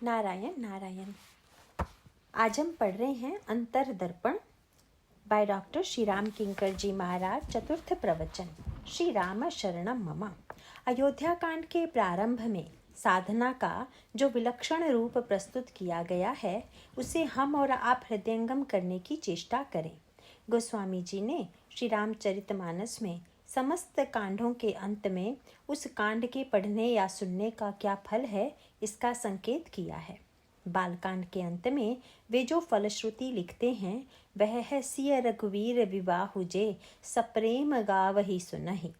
नारायण नारायण। आज हम पढ़ रहे हैं अंतर दर्पण बाय डॉक्टर श्री राम किंकर जी महाराज। चतुर्थ प्रवचन। श्री राम शरणम मम। अयोध्या कांड के प्रारंभ में साधना का जो विलक्षण रूप प्रस्तुत किया गया है उसे हम और आप हृदयंगम करने की चेष्टा करें। गोस्वामी जी ने श्री रामचरितमानस में समस्त कांडों के अंत में उस कांड के पढ़ने या सुनने का क्या फल है इसका संकेत किया है। बालकांड के अंत में वे जो फलश्रुति लिखते हैं वह है सिय रघुवीर विवाहुजे सप्रेम गावहि सुनहि।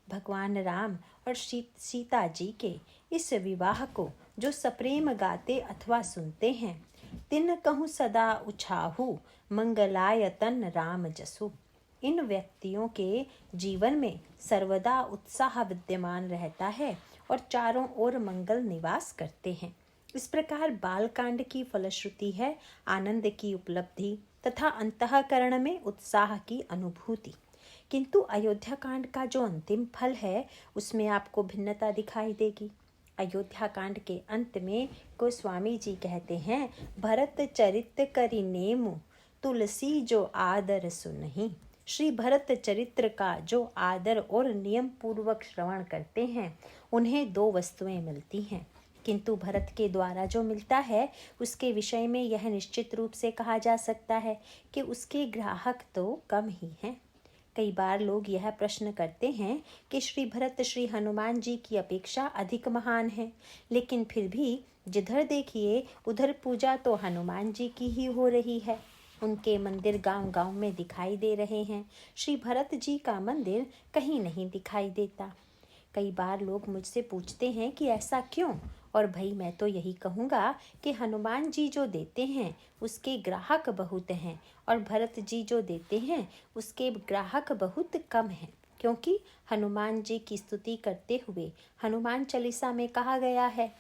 भगवान राम और सीता जी के इस विवाह को जो सप्रेम गाते अथवा सुनते हैं तिन कहूँ सदा उछाहु मंगलायतन राम जसु। इन व्यक्तियों के जीवन में सर्वदा उत्साह विद्यमान रहता है और चारों ओर मंगल निवास करते हैं। इस प्रकार बालकांड की फलश्रुति है आनंद की उपलब्धि तथा अंतःकरण में उत्साह की अनुभूति। किंतु अयोध्या कांड का जो अंतिम फल है उसमें आपको भिन्नता दिखाई देगी। अयोध्या कांड के अंत में गोस्वामी जी कहते हैं, भरत चरित्र करि नेमु तुलसी जो आदर सुनहि। श्री भरत चरित्र का जो आदर और नियम पूर्वक श्रवण करते हैं उन्हें दो वस्तुएं मिलती हैं, किंतु भरत के द्वारा जो मिलता है उसके विषय में यह निश्चित रूप से कहा जा सकता है कि उसके ग्राहक तो कम ही हैं। कई बार लोग यह प्रश्न करते हैं कि श्री भरत श्री हनुमान जी की अपेक्षा अधिक महान है, लेकिन फिर भी जिधर देखिए उधर पूजा तो हनुमान जी की ही हो रही है। उनके मंदिर गांव-गांव में दिखाई दे रहे हैं, श्री भरत जी का मंदिर कहीं नहीं दिखाई देता। कई बार लोग मुझसे पूछते हैं कि ऐसा क्यों, और भाई मैं तो यही कहूँगा कि हनुमान जी जो देते हैं उसके ग्राहक बहुत हैं और भरत जी जो देते हैं उसके ग्राहक बहुत कम हैं। क्योंकि हनुमान जी की स्तुति करते हुए हनुमान चालीसा में कहा गया है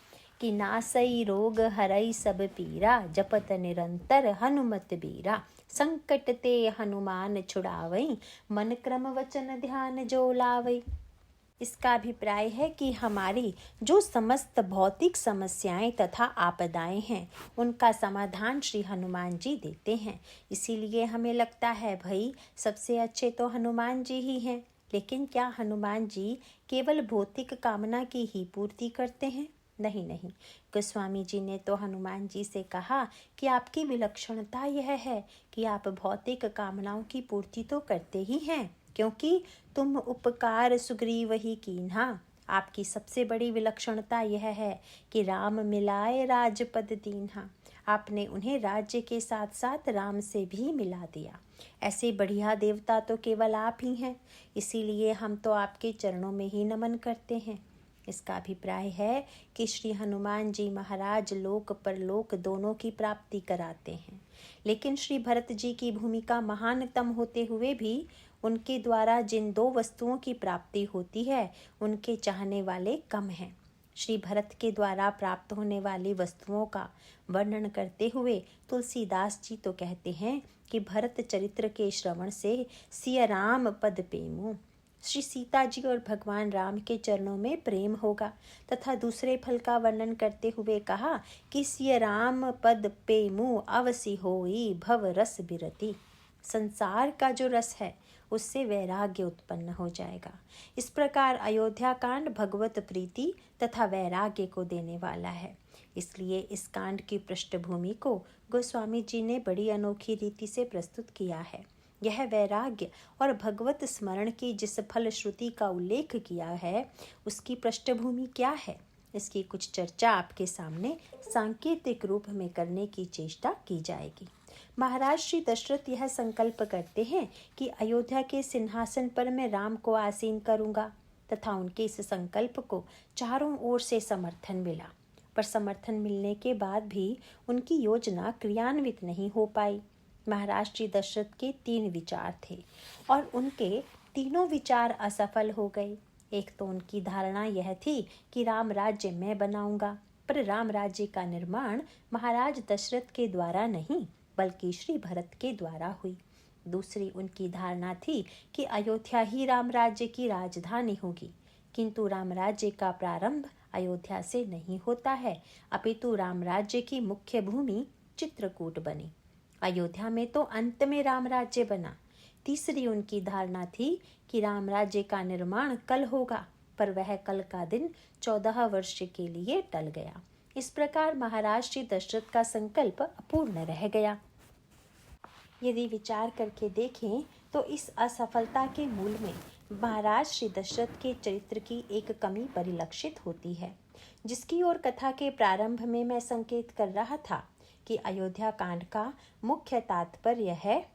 कि नासई रोग हरई सब पीरा जपत निरंतर हनुमत बीरा। संकट ते हनुमान छुड़ावई मन क्रम वचन ध्यान जो लावई। इसका अभिप्राय है कि हमारी जो समस्त भौतिक समस्याएं तथा आपदाएं हैं उनका समाधान श्री हनुमान जी देते हैं। इसीलिए हमें लगता है भाई सबसे अच्छे तो हनुमान जी ही हैं, लेकिन क्या हनुमान जी केवल भौतिक कामना की ही पूर्ति करते हैं? नहीं नहीं, गोस्वामी जी ने तो हनुमान जी से कहा कि आपकी विलक्षणता यह है कि आप भौतिक कामनाओं की पूर्ति तो करते ही हैं, क्योंकि तुम उपकार सुग्रीव ही कीन्हा। आपकी सबसे बड़ी विलक्षणता यह है कि राम मिलाए राजपद दीन्हा। आपने उन्हें राज्य के साथ साथ राम से भी मिला दिया। ऐसे बढ़िया देवता तो केवल आप ही हैं, इसीलिए हम तो आपके चरणों में ही नमन करते हैं। इसका अभिप्राय है कि श्री हनुमान जी महाराज लोक परलोक दोनों की प्राप्ति कराते हैं, लेकिन श्री भरत जी की भूमिका महानतम होते हुए भी उनके द्वारा जिन दो वस्तुओं की प्राप्ति होती है उनके चाहने वाले कम हैं। श्री भरत के द्वारा प्राप्त होने वाली वस्तुओं का वर्णन करते हुए तुलसीदास जी तो कहते हैं कि भरत चरित्र के श्रवण से सिय राम पद पेमु। श्री सीता जी और भगवान राम के चरणों में प्रेम होगा। तथा दूसरे फल का वर्णन करते हुए कहा कि सिय राम पद पेमु अवसि होई भव रस बिरति। संसार का जो रस है उससे वैराग्य उत्पन्न हो जाएगा। इस प्रकार अयोध्या कांड भगवत प्रीति तथा वैराग्य को देने वाला है। इसलिए इस कांड की पृष्ठभूमि को गोस्वामी जी ने बड़ी अनोखी रीति से प्रस्तुत किया है। यह वैराग्य और भगवत स्मरण की जिस फल श्रुति का उल्लेख किया है उसकी पृष्ठभूमि क्या है, इसकी कुछ चर्चा आपके सामने सांकेतिक रूप में करने की चेष्टा की जाएगी। महाराज श्री दशरथ यह संकल्प करते हैं कि अयोध्या के सिंहासन पर मैं राम को आसीन करूंगा, तथा उनके इस संकल्प को चारों ओर से समर्थन मिला। पर समर्थन मिलने के बाद भी उनकी योजना क्रियान्वित नहीं हो पाई। महाराज श्री दशरथ के 3 विचार थे और उनके तीनों विचार असफल हो गए। एक तो उनकी धारणा यह थी कि राम राज्य मैं बनाऊंगा, पर राम राज्य का निर्माण महाराज दशरथ के द्वारा नहीं बल्कि श्री भरत के द्वारा हुई। दूसरी उनकी धारणा थी कि अयोध्या ही राम राज्य की राजधानी होगी, किंतु राम राज्य का प्रारंभ अयोध्या से नहीं होता है, अपितु राम राज्य की मुख्य भूमि चित्रकूट बनी। अयोध्या में तो अंत में राम राज्य बना। तीसरी उनकी धारणा थी कि राम राज्य का निर्माण कल होगा, पर वह कल का दिन 14 वर्ष के लिए टल गया। इस प्रकार महाराज श्री दशरथ का संकल्प अपूर्ण रह गया। यदि विचार करके देखें तो इस असफलता के मूल में महाराज श्री दशरथ के चरित्र की एक कमी परिलक्षित होती है, जिसकी ओर कथा के प्रारंभ में मैं संकेत कर रहा था कि अयोध्या कांड का मुख्य तात्पर्य है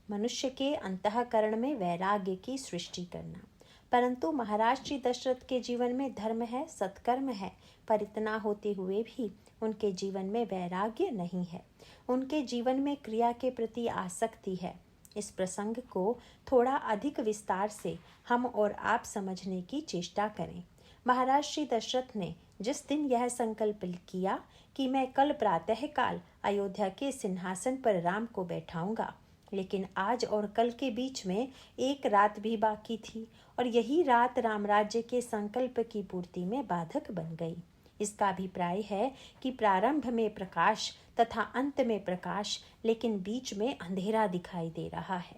मनुष्य के अंतःकरण में वैराग्य की सृष्टि करना। परंतु महाराज श्री दशरथ के जीवन में धर्म है, सत्कर्म है, पर इतना होते हुए भी उनके जीवन में वैराग्य नहीं है। उनके जीवन में क्रिया के प्रति आसक्ति है। इस प्रसंग को थोड़ा अधिक विस्तार से हम और आप समझने की चेष्टा करें। महाराज श्री दशरथ ने जिस दिन यह संकल्प किया कि मैं कल प्रातःकाल अयोध्या के सिंहासन पर राम को बैठाऊंगा, लेकिन आज और कल के बीच में एक रात भी बाकी थी और यही रात राम राज्य के संकल्प की पूर्ति में बाधक बन गई। इसका अभिप्राय है कि प्रारंभ में प्रकाश तथा अंत में प्रकाश, लेकिन बीच में अंधेरा दिखाई दे रहा है।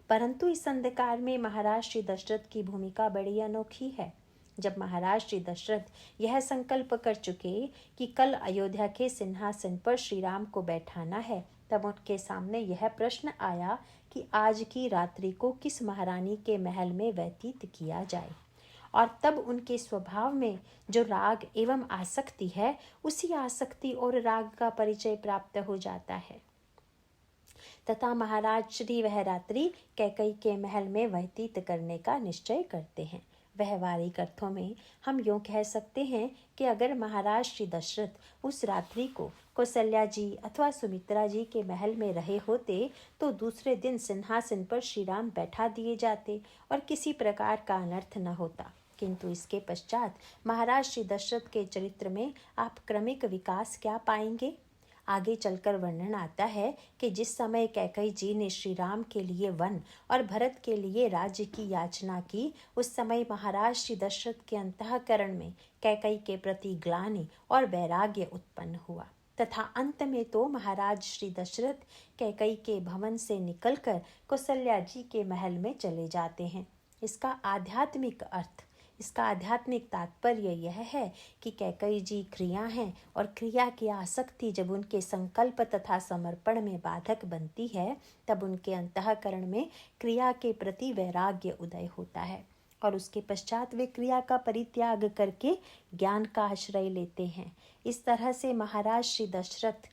परंतु इस अंधकार में महाराज श्री दशरथ की भूमिका बड़ी अनोखी है। जब महाराज श्री दशरथ यह संकल्प कर चुके कि कल अयोध्या के सिंहासन पर श्री राम को बैठाना है, तब उनके सामने यह प्रश्न आया कि आज की रात्रि को किस महारानी के महल में व्यतीत किया जाए। और तब उनके स्वभाव में जो राग एवं आसक्ति है, उसी आसक्ति और राग का परिचय प्राप्त हो जाता है तथा महाराज श्री वह रात्रि कैकई के महल में व्यतीत करने का निश्चय करते हैं। व्यवहारिक अर्थों में हम यूँ कह सकते हैं कि अगर महाराज श्री दशरथ उस रात्रि को कौशल्या जी अथवा सुमित्रा जी के महल में रहे होते तो दूसरे दिन सिंहासन पर श्री राम बैठा दिए जाते और किसी प्रकार का अनर्थ न होता। किंतु इसके पश्चात महाराज श्री दशरथ के चरित्र में आप क्रमिक विकास क्या पाएंगे? आगे चलकर वर्णन आता है कि जिस समय कैकई जी ने श्री राम के लिए वन और भरत के लिए राज्य की याचना की, उस समय महाराज श्री दशरथ के अंतःकरण में कैकई के प्रति ग्लानि और वैराग्य उत्पन्न हुआ तथा अंत में तो महाराज श्री दशरथ कैकई के भवन से निकलकर कौशल्या जी के महल में चले जाते हैं। इसका आध्यात्मिक तात्पर्य यह है कि कैकई जी क्रिया हैं और क्रिया की आसक्ति जब उनके संकल्प तथा समर्पण में बाधक बनती है, तब उनके अंतःकरण में क्रिया के प्रति वैराग्य उदय होता है और उसके पश्चात वे क्रिया का परित्याग करके ज्ञान का आश्रय लेते हैं। इस तरह से महाराज श्री दशरथ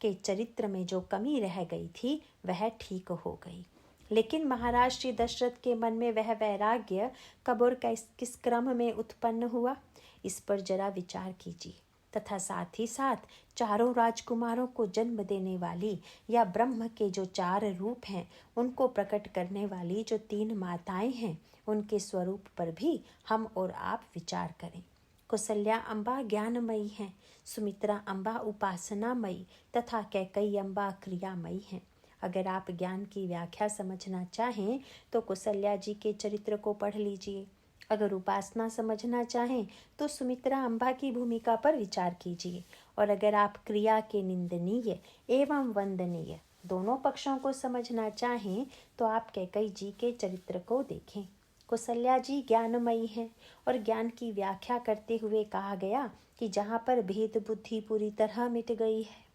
के चरित्र में जो कमी रह गई थी वह ठीक हो गई। लेकिन महाराज श्री दशरथ के मन में वह वैराग्य कब और किस क्रम में उत्पन्न हुआ, इस पर जरा विचार कीजिए तथा साथ ही साथ चारों राजकुमारों को जन्म देने वाली या ब्रह्म के जो 4 रूप हैं, उनको प्रकट करने वाली जो 3 माताएं हैं, उनके स्वरूप पर भी हम और आप विचार करें। कौशल्या अम्बा ज्ञानमयी हैं, सुमित्रा अम्बा उपासनामयी तथा कैकई अम्बा क्रियामयी हैं। अगर आप ज्ञान की व्याख्या समझना चाहें तो कौशल्या जी के चरित्र को पढ़ लीजिए। अगर उपासना समझना चाहें तो सुमित्रा अम्बा की भूमिका पर विचार कीजिए। और अगर आप क्रिया के निंदनीय एवं वंदनीय दोनों पक्षों को समझना चाहें तो आप कैकई जी के चरित्र को देखें। कौशल्या जी ज्ञानमयी हैं और ज्ञान की व्याख्या करते हुए कहा गया कि जहाँ पर भेद बुद्धि पूरी तरह मिट गई है,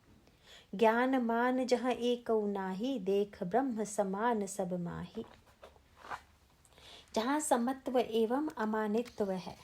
ज्ञान मान जहाँ एक नाही, देख ब्रह्म समान सब माही। जहाँ समत्व एवं अमानित्व है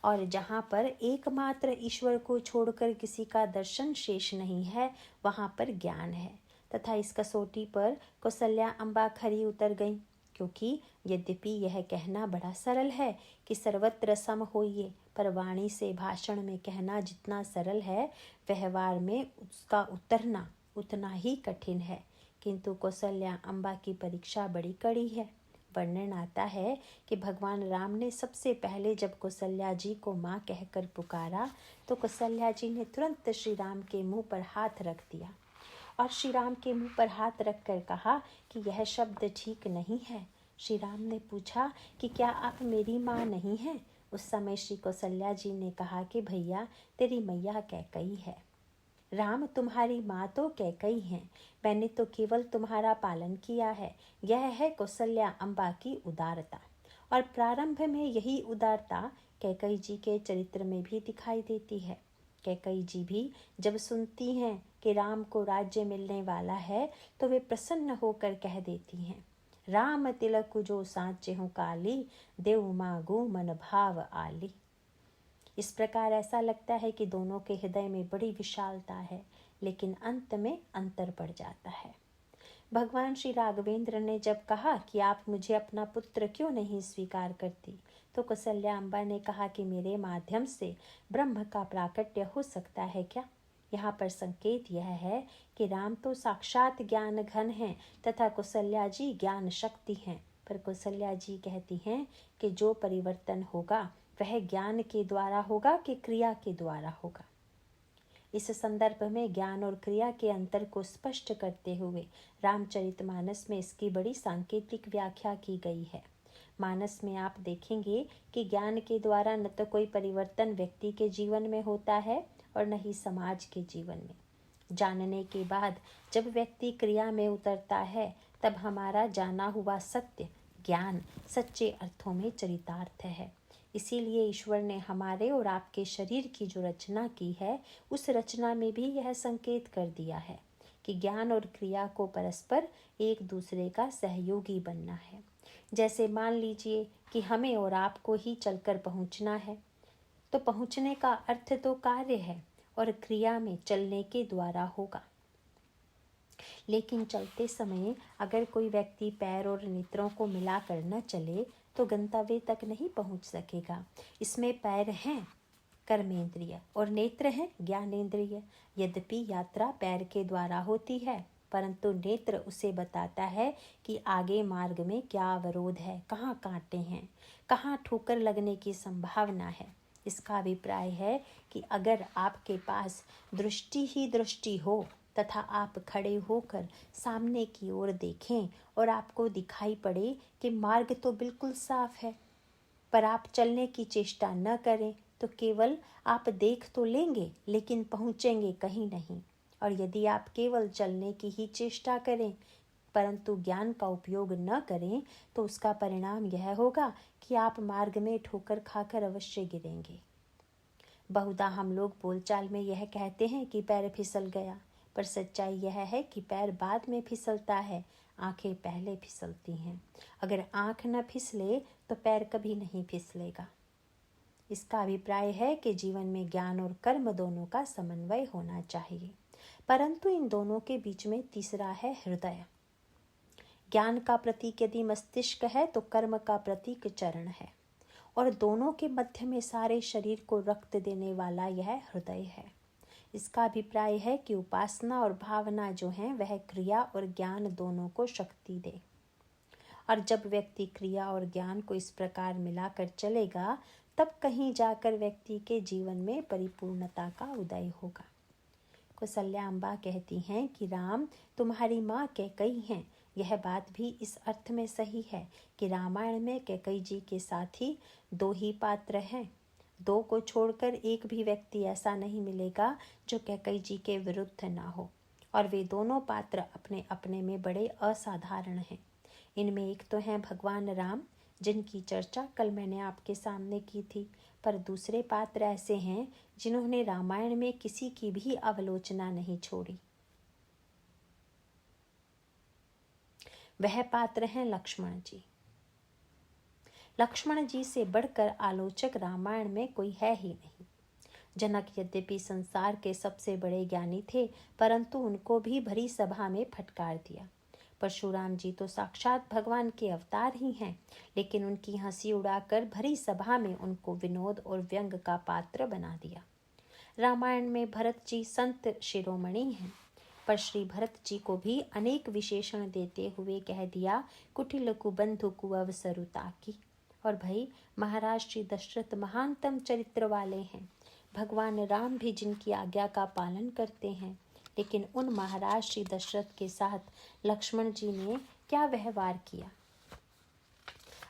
और जहाँ पर एकमात्र ईश्वर को छोड़कर किसी का दर्शन शेष नहीं है, वहाँ पर ज्ञान है। तथा इस कसौटी पर कौशल्या अम्बा खरी उतर गई, क्योंकि यद्यपि यह कहना बड़ा सरल है कि सर्वत्र सम होइए, पर वाणी से भाषण में कहना जितना सरल है, व्यवहार में उसका उतरना उतना ही कठिन है। किंतु कौशल्या अम्बा की परीक्षा बड़ी कड़ी है। वर्णन आता है कि भगवान राम ने सबसे पहले जब कौशल्या जी को माँ कहकर पुकारा तो कौशल्या जी ने तुरंत श्री राम के मुंह पर हाथ रख दिया और श्री राम के मुंह पर हाथ रखकर कहा कि यह शब्द ठीक नहीं है। श्री राम ने पूछा कि क्या आप मेरी माँ नहीं हैं? उस समय श्री कौशल्या जी ने कहा कि भैया तेरी मैया कैकई है। राम तुम्हारी माँ तो कैकई हैं, मैंने तो केवल तुम्हारा पालन किया है। यह है कौशल्या अम्बा की उदारता। और प्रारंभ में यही उदारता कैकई जी के चरित्र में भी दिखाई देती है। कैकई जी भी जब सुनती हैं कि राम को राज्य मिलने वाला है तो वे प्रसन्न होकर कह देती हैं, राम तिलक जो साँचे हूँ काली, देव मागो मन भाव आली। इस प्रकार ऐसा लगता है कि दोनों के हृदय में बड़ी विशालता है, लेकिन अंत में अंतर पड़ जाता है। भगवान श्री राघवेंद्र ने जब कहा कि आप मुझे अपना पुत्र क्यों नहीं स्वीकार करती, तो कौशल्या अम्बा ने कहा कि मेरे माध्यम से ब्रह्म का प्राकट्य हो सकता है क्या। यहाँ पर संकेत यह है कि राम तो साक्षात ज्ञान घन हैं तथा कौशल्या जी ज्ञान शक्ति हैं, पर कौशल्या जी कहती हैं कि जो परिवर्तन होगा वह ज्ञान के द्वारा होगा कि क्रिया के द्वारा होगा। इस संदर्भ में ज्ञान और क्रिया के अंतर को स्पष्ट करते हुए रामचरितमानस में इसकी बड़ी सांकेतिक व्याख्या की गई है। मानस में आप देखेंगे कि ज्ञान के द्वारा न तो कोई परिवर्तन व्यक्ति के जीवन में होता है और न ही समाज के जीवन में। जानने के बाद जब व्यक्ति क्रिया में उतरता है तब हमारा जाना हुआ सत्य ज्ञान सच्चे अर्थों में चरितार्थ है। इसीलिए ईश्वर ने हमारे और आपके शरीर की जो रचना की है उस रचना में भी यह संकेत कर दिया है कि ज्ञान और क्रिया को परस्पर एक दूसरे का सहयोगी बनना है। जैसे मान लीजिए कि हमें और आपको ही चलकर पहुंचना है, तो पहुंचने का अर्थ तो कार्य है और क्रिया में चलने के द्वारा होगा। लेकिन चलते समय अगर कोई व्यक्ति पैर और नेत्रों को मिलाकर न चले तो गंतव्य तक नहीं पहुंच सकेगा। इसमें पैर हैं कर्मेंद्रिय और नेत्र हैं ज्ञानेंद्रिय। यद्यपि यात्रा पैर के द्वारा होती है, परंतु नेत्र उसे बताता है कि आगे मार्ग में क्या अवरोध है, कहाँ कांटे हैं, कहाँ ठोकर लगने की संभावना है। इसका अभिप्राय है कि अगर आपके पास दृष्टि ही दृष्टि हो तथा आप खड़े होकर सामने की ओर देखें और आपको दिखाई पड़े कि मार्ग तो बिल्कुल साफ है, पर आप चलने की चेष्टा न करें तो केवल आप देख तो लेंगे लेकिन पहुंचेंगे कहीं नहीं। और यदि आप केवल चलने की ही चेष्टा करें परंतु ज्ञान का उपयोग न करें तो उसका परिणाम यह होगा कि आप मार्ग में ठोकर खाकर अवश्य गिरेंगे। बहुधा हम लोग बोलचाल में यह कहते हैं कि पैर फिसल गया, पर सच्चाई यह है कि पैर बाद में फिसलता है, आंखें पहले फिसलती हैं। अगर आंख न फिसले तो पैर कभी नहीं फिसलेगा। इसका अभिप्राय है कि जीवन में ज्ञान और कर्म दोनों का समन्वय होना चाहिए, परंतु इन दोनों के बीच में तीसरा है हृदय। ज्ञान का प्रतीक यदि मस्तिष्क है तो कर्म का प्रतीक चरण है, और दोनों के मध्य में सारे शरीर को रक्त देने वाला यह हृदय है। इसका अभिप्राय है कि उपासना और भावना जो है वह क्रिया और ज्ञान दोनों को शक्ति दे। और जब व्यक्ति क्रिया और ज्ञान को इस प्रकार मिलाकर चलेगा तब कहीं जाकर व्यक्ति के जीवन में परिपूर्णता का उदय होगा। कौशल्या अम्बा कहती हैं कि राम तुम्हारी माँ कैकई हैं। यह बात भी इस अर्थ में सही है कि रामायण में कैकई जी के साथ ही दो ही पात्र हैं। दो को छोड़कर एक भी व्यक्ति ऐसा नहीं मिलेगा जो कैकई जी के विरुद्ध ना हो, और वे दोनों पात्र अपने अपने में बड़े असाधारण हैं। इनमें एक तो हैं भगवान राम जिनकी चर्चा कल मैंने आपके सामने की थी, पर दूसरे पात्र ऐसे हैं जिन्होंने रामायण में किसी की भी अवलोचना नहीं छोड़ी। वह पात्र हैं लक्ष्मण जी। लक्ष्मण जी से बढ़कर आलोचक रामायण में कोई है ही नहीं। जनक यद्यपि संसार के सबसे बड़े ज्ञानी थे, परंतु उनको भी भरी सभा में फटकार दिया। परशुराम जी तो साक्षात भगवान के अवतार ही हैं, लेकिन उनकी हंसी उड़ाकर भरी सभा में उनको विनोद और व्यंग का पात्र बना दिया। रामायण में भरत जी संत शिरोमणि हैं, पर श्री भरत जी को भी अनेक विशेषण देते हुए कह दिया कुटिल कुबंधु कुअवसरुता की। और भाई महाराज श्री दशरथ महानतम चरित्र वाले हैं। भगवान राम भी जिनकी आज्ञा का पालन करते हैं, लेकिन उन महाराज श्री दशरथ के साथ लक्ष्मण जी ने क्या व्यवहार किया,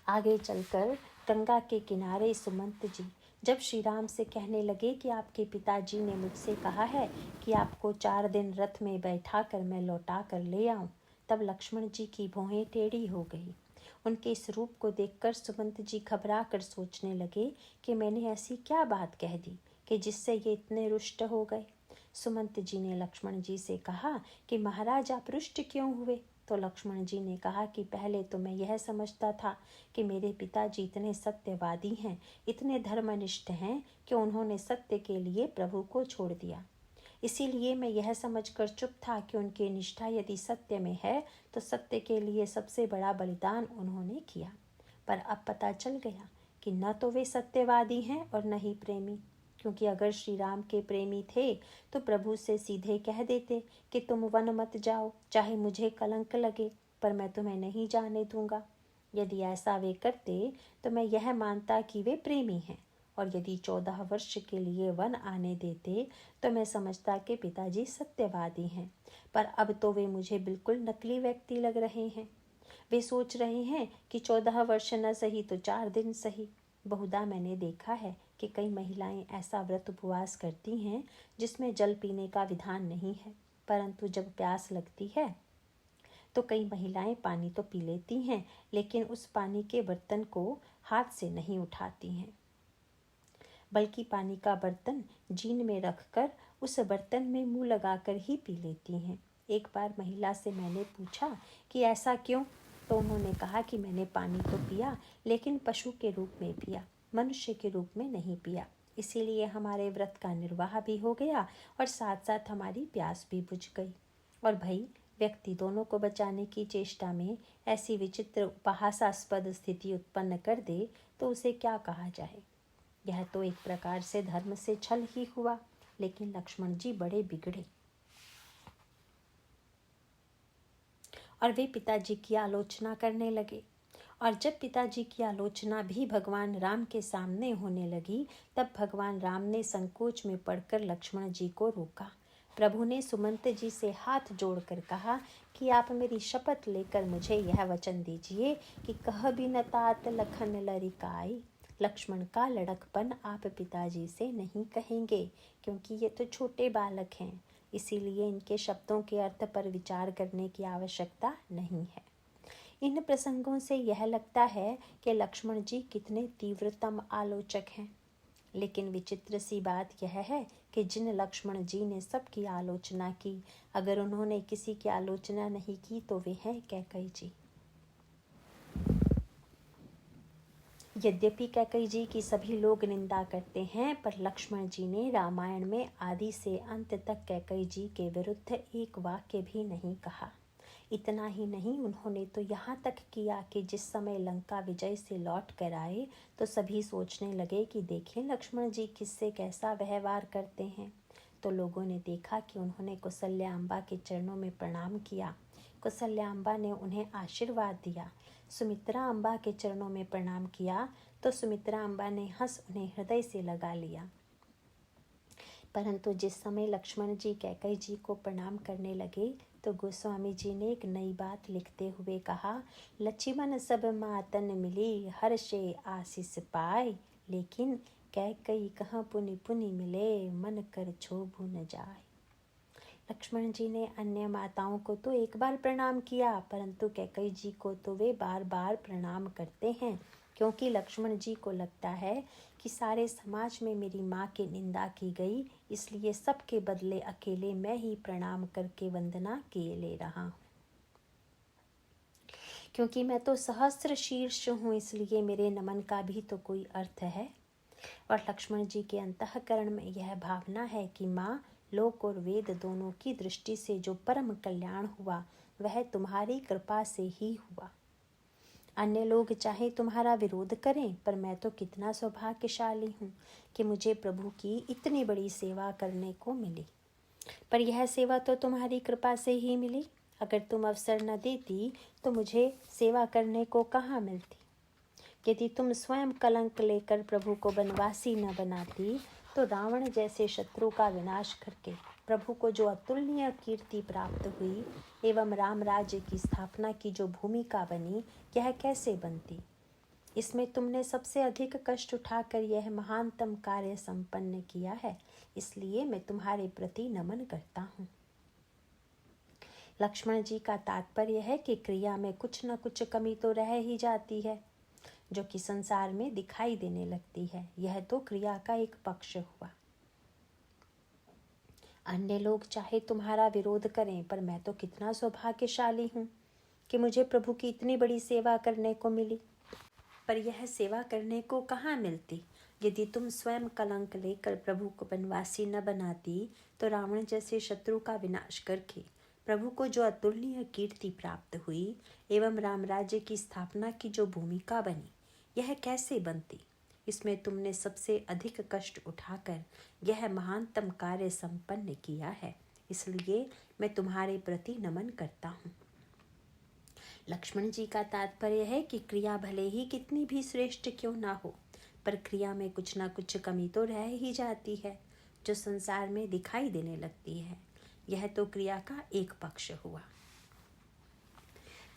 आगे चलकर गंगा के किनारे सुमंत जी जब श्री राम से कहने लगे कि आपके पिताजी ने मुझसे कहा है कि आपको 4 दिन रथ में बैठा कर मैं लौटा कर ले आऊं, तब लक्ष्मण जी की भौहें टेढ़ी हो गई। उनके इस रूप को देखकर सुमंत जी घबरा कर सोचने लगे कि मैंने ऐसी क्या बात कह दी कि जिससे ये इतने रुष्ट हो गए। सुमंत जी ने लक्ष्मण जी से कहा कि महाराज आप रुष्ट क्यों हुए? तो लक्ष्मण जी ने कहा कि पहले तो मैं यह समझता था कि मेरे पिताजी इतने सत्यवादी हैं, इतने धर्मनिष्ठ हैं कि उन्होंने सत्य के लिए प्रभु को छोड़ दिया। इसीलिए मैं यह समझकर चुप था कि उनकी निष्ठा यदि सत्य में है तो सत्य के लिए सबसे बड़ा बलिदान उन्होंने किया। पर अब पता चल गया कि न तो वे सत्यवादी हैं और न ही प्रेमी, क्योंकि अगर श्री राम के प्रेमी थे तो प्रभु से सीधे कह देते कि तुम वन मत जाओ, चाहे मुझे कलंक लगे, पर मैं तुम्हें नहीं जाने दूंगा। यदि ऐसा वे करते तो मैं यह मानता कि वे प्रेमी हैं, और यदि 14 वर्ष के लिए वन आने देते तो मैं समझता कि पिताजी सत्यवादी हैं। पर अब तो वे मुझे बिल्कुल नकली व्यक्ति लग रहे हैं। वे सोच रहे हैं कि 14 वर्ष न सही तो 4 दिन सही। बहुधा मैंने देखा है कि कई महिलाएं ऐसा व्रत उपवास करती हैं जिसमें जल पीने का विधान नहीं है, परंतु जब प्यास लगती है तो कई महिलाएं पानी तो पी लेती हैं, लेकिन उस पानी के बर्तन को हाथ से नहीं उठाती हैं, बल्कि पानी का बर्तन जीन में रखकर उस बर्तन में मुंह लगाकर ही पी लेती हैं। एक बार महिला से मैंने पूछा कि ऐसा क्यों? तो उन्होंने कहा कि मैंने पानी तो पिया, लेकिन पशु के रूप में पिया, मनुष्य के रूप में नहीं पिया। इसीलिए हमारे व्रत का निर्वाह भी हो गया और साथ साथ हमारी प्यास भी बुझ गई। और भाई, व्यक्ति दोनों को बचाने की चेष्टा में ऐसी विचित्र उपहासास्पद स्थिति उत्पन्न कर दे तो उसे क्या कहा जाए। यह तो एक प्रकार से धर्म से छल ही हुआ। लेकिन लक्ष्मण जी बड़े बिगड़े और वे पिताजी की आलोचना करने लगे। और जब पिताजी की आलोचना भी भगवान राम के सामने होने लगी, तब भगवान राम ने संकोच में पड़कर लक्ष्मण जी को रोका। प्रभु ने सुमंत जी से हाथ जोड़कर कहा कि आप मेरी शपथ लेकर मुझे यह वचन दीजिए कि कह भी न तात लखन लरिकाई, लक्ष्मण का लड़कपन आप पिताजी से नहीं कहेंगे, क्योंकि ये तो छोटे बालक हैं, इसीलिए इनके शब्दों के अर्थ पर विचार करने की आवश्यकता नहीं है। इन प्रसंगों से यह लगता है कि लक्ष्मण जी कितने तीव्रतम आलोचक हैं। लेकिन विचित्र सी बात यह है कि जिन लक्ष्मण जी ने सबकी आलोचना की, अगर उन्होंने किसी की आलोचना नहीं की तो वे हैं कैकई जी। यद्यपि कैकई जी की सभी लोग निंदा करते हैं, पर लक्ष्मण जी ने रामायण में आदि से अंत तक कैकई जी के विरुद्ध एक वाक्य भी नहीं कहा। इतना ही नहीं, उन्होंने तो यहाँ तक किया कि जिस समय लंका विजय से लौट कर आए तो सभी सोचने लगे कि देखें लक्ष्मण जी किससे कैसा व्यवहार करते हैं। तो लोगों ने देखा कि उन्होंने कौसल्याम्बा के चरणों में प्रणाम किया, कौसल्याम्बा ने उन्हें आशीर्वाद दिया। सुमित्रा अम्बा के चरणों में प्रणाम किया तो सुमित्रा अम्बा ने हंस उन्हें हृदय से लगा लिया। परंतु जिस समय लक्ष्मण जी कैकई जी को प्रणाम करने लगे तो गोस्वामी जी ने एक नई बात लिखते हुए कहा, लक्ष्मण सब मातन मिली हर्षे आशीष पाए, लेकिन कैकई कहाँ पुनि पुनि मिले मन कर क्षोभ न जाए। लक्ष्मण जी ने अन्य माताओं को तो एक बार प्रणाम किया, परंतु कैकई जी को तो वे बार बार प्रणाम करते हैं, क्योंकि लक्ष्मण जी को लगता है कि सारे समाज में मेरी माँ की निंदा की गई, इसलिए सबके बदले अकेले मैं ही प्रणाम करके वंदना किए ले रहा हूँ। क्योंकि मैं तो सहस्त्र शीर्ष हूँ, इसलिए मेरे नमन का भी तो कोई अर्थ है। और लक्ष्मण जी के अंतःकरण में यह भावना है कि माँ, लोक और वेद दोनों की दृष्टि से जो परम कल्याण हुआ वह तुम्हारी कृपा से ही हुआ। अन्य लोग चाहे तुम्हारा विरोध करें, पर मैं तो कितना सौभाग्यशाली हूँ कि मुझे प्रभु की इतनी बड़ी सेवा करने को मिली। पर यह सेवा तो तुम्हारी कृपा से ही मिली। अगर तुम अवसर न देती तो मुझे सेवा करने को कहाँ मिलती। यदि तुम स्वयं कलंक लेकर प्रभु को बनवासी न बनाती तो रावण जैसे शत्रु का विनाश करके प्रभु को जो अतुलनीय कीर्ति प्राप्त हुई एवं राम राज्य की स्थापना की जो भूमिका बनी, यह कैसे बनती। इसमें तुमने सबसे अधिक कष्ट उठाकर यह महानतम कार्य संपन्न किया है, इसलिए मैं तुम्हारे प्रति नमन करता हूँ। लक्ष्मण जी का तात्पर्य है कि क्रिया में कुछ न कुछ कमी तो रह ही जाती है, जो कि संसार में दिखाई देने लगती है। यह तो क्रिया का एक पक्ष हुआ। अन्य लोग चाहे तुम्हारा विरोध करें, पर मैं तो कितना सौभाग्यशाली हूँ कि मुझे प्रभु की इतनी बड़ी सेवा करने को मिली। पर यह सेवा करने को कहाँ मिलती? यदि तुम स्वयं कलंक लेकर प्रभु को वनवासी न बनाती, तो रावण जैसे शत्रु का विनाश करके प्रभु को जो अतुलनीय कीर्ति प्राप्त हुई एवं राम राज्य की स्थापना की जो भूमिका बनी, यह कैसे बनती? इसमें तुमने सबसे अधिक कष्ट उठाकर यह महानतम कार्य संपन्न किया है, इसलिए मैं तुम्हारे प्रति नमन करता हूँ। लक्ष्मण जी का तात्पर्य है कि क्रिया भले ही कितनी भी श्रेष्ठ क्यों ना हो, पर क्रिया में कुछ ना कुछ कमी तो रह ही जाती है, जो संसार में दिखाई देने लगती है। यह तो क्रिया का एक पक्ष हुआ।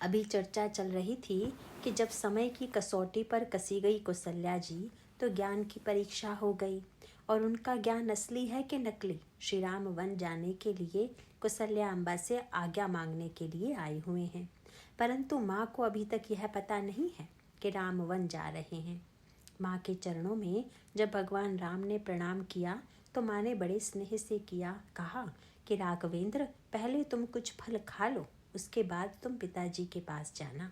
अभी चर्चा चल रही थी कि जब समय की कसौटी पर कसी गई कौशल्या जी, तो ज्ञान की परीक्षा हो गई और उनका ज्ञान असली है कि नकली। श्री राम वन जाने के लिए कौशल्या अम्बा से आज्ञा मांगने के लिए आए हुए हैं, परंतु माँ को अभी तक यह पता नहीं है कि राम वन जा रहे हैं। माँ के चरणों में जब भगवान राम ने प्रणाम किया, तो माँ ने बड़े स्नेह से कहा कि राघवेंद्र, पहले तुम कुछ फल खा लो, उसके बाद तुम पिताजी के पास जाना।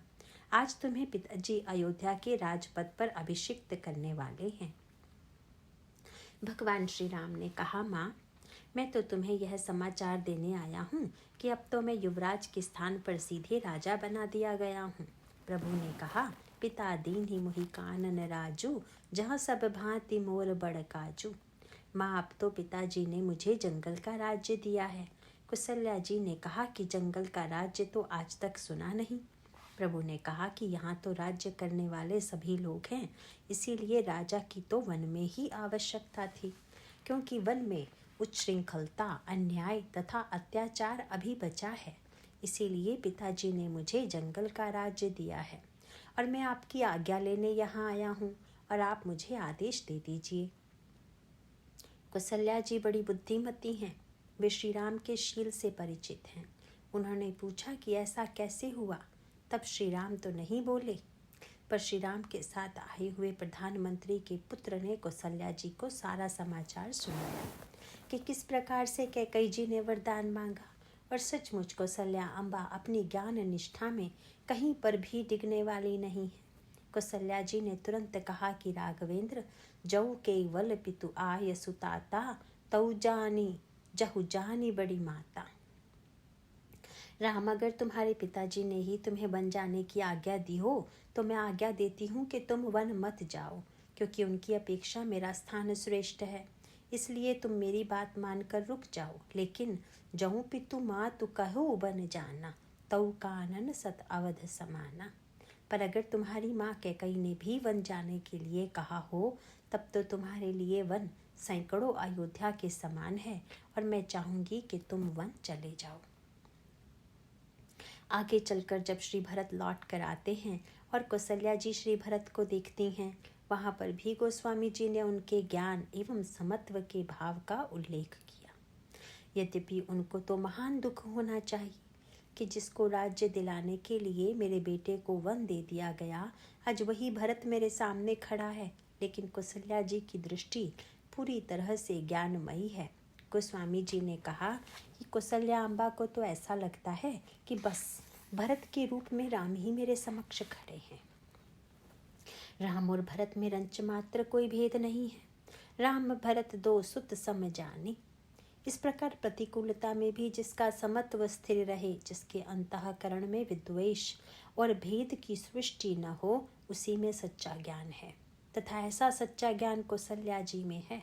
आज तुम्हें पिताजी अयोध्या के राजपद पर अभिषिक्त करने वाले हैं। भगवान श्री राम ने कहा, माँ, मैं तो तुम्हें यह समाचार देने आया हूँ कि अब तो मैं युवराज के स्थान पर सीधे राजा बना दिया गया हूँ। प्रभु ने कहा, पिता दीन ही मुहि कानन राजू, जहाँ सब भांति मोर बड़ काजू। माँ, अब तो पिताजी ने मुझे जंगल का राज्य दिया है। कौशल्या जी ने कहा कि जंगल का राज्य तो आज तक सुना नहीं। प्रभु ने कहा कि यहाँ तो राज्य करने वाले सभी लोग हैं, इसीलिए राजा की तो वन में ही आवश्यकता थी, क्योंकि वन में उच्छृंखलता, अन्याय तथा अत्याचार अभी बचा है। इसीलिए पिताजी ने मुझे जंगल का राज्य दिया है और मैं आपकी आज्ञा लेने यहाँ आया हूँ और आप मुझे आदेश दे दीजिए। कौशल्या जी बड़ी बुद्धिमती हैं। वे श्री राम के शील से परिचित हैं। उन्होंने पूछा कि ऐसा कैसे हुआ। तब श्री राम तो नहीं बोले, पर श्री राम के साथ आए हुए प्रधानमंत्री के पुत्र ने कौशल्या जी को सारा समाचार सुनाया कि किस प्रकार से कैकेयी जी ने वरदान मांगा। और सचमुच कौशल्या अम्बा अपनी ज्ञान निष्ठा में कहीं पर भी डिगने वाली नहीं है। कौशल्या जी ने तुरंत कहा कि राघवेंद्र, जऊ केवल पितु आय सुताता, तऊ जानी जहु जानी बड़ी माता। राम, अगर तुम्हारे पिताजी ने ही तुम्हें वन जाने की आज्ञा दी हो, तो मैं आज्ञा देती हूँ कि तुम वन मत जाओ, क्योंकि उनकी अपेक्षा मेरा स्थान श्रेष्ठ है। इसलिए तुम मेरी बात मानकर रुक जाओ। लेकिन जहु पितु माँ तु कहो वन जाना, तऊ कानन सत अवध समाना। पर अगर तुम्हारी माँ कैकेयी ने भी वन जाने के लिए कहा हो, तब तो तुम्हारे लिए वन सैकड़ों अयोध्या के समान है और मैं चाहूंगी कि तुम वन चले जाओ। आगे चलकर जब श्री भरत लौट कर आते हैं और कौशल्या जी श्री भरत को देखती हैं, वहाँ पर भी गोस्वामी जी ने उनके ज्ञान एवं समत्व के भाव का उल्लेख किया। यद्यपि उनको तो महान दुख होना चाहिए कि जिसको राज्य दिलाने के लिए मेरे बेटे को वन दे दिया गया, आज वही भरत मेरे सामने खड़ा है। लेकिन कौशल्या जी की दृष्टि पूरी तरह से ज्ञानमयी है। गोस्वामी जी ने कहा कि कौशल्या अम्बा को तो ऐसा लगता है कि बस भरत के रूप में राम ही मेरे समक्ष खड़े हैं। राम और भरत में रंच मात्र कोई भेद नहीं है। राम भरत दो सुत सम जानी। इस प्रकार प्रतिकूलता में भी जिसका समत्व स्थिर रहे, जिसके अंतःकरण में विद्वेष और भेद की सृष्टि न हो, उसी में सच्चा ज्ञान है, तथा ऐसा सच्चा ज्ञान कौशल्या जी में है।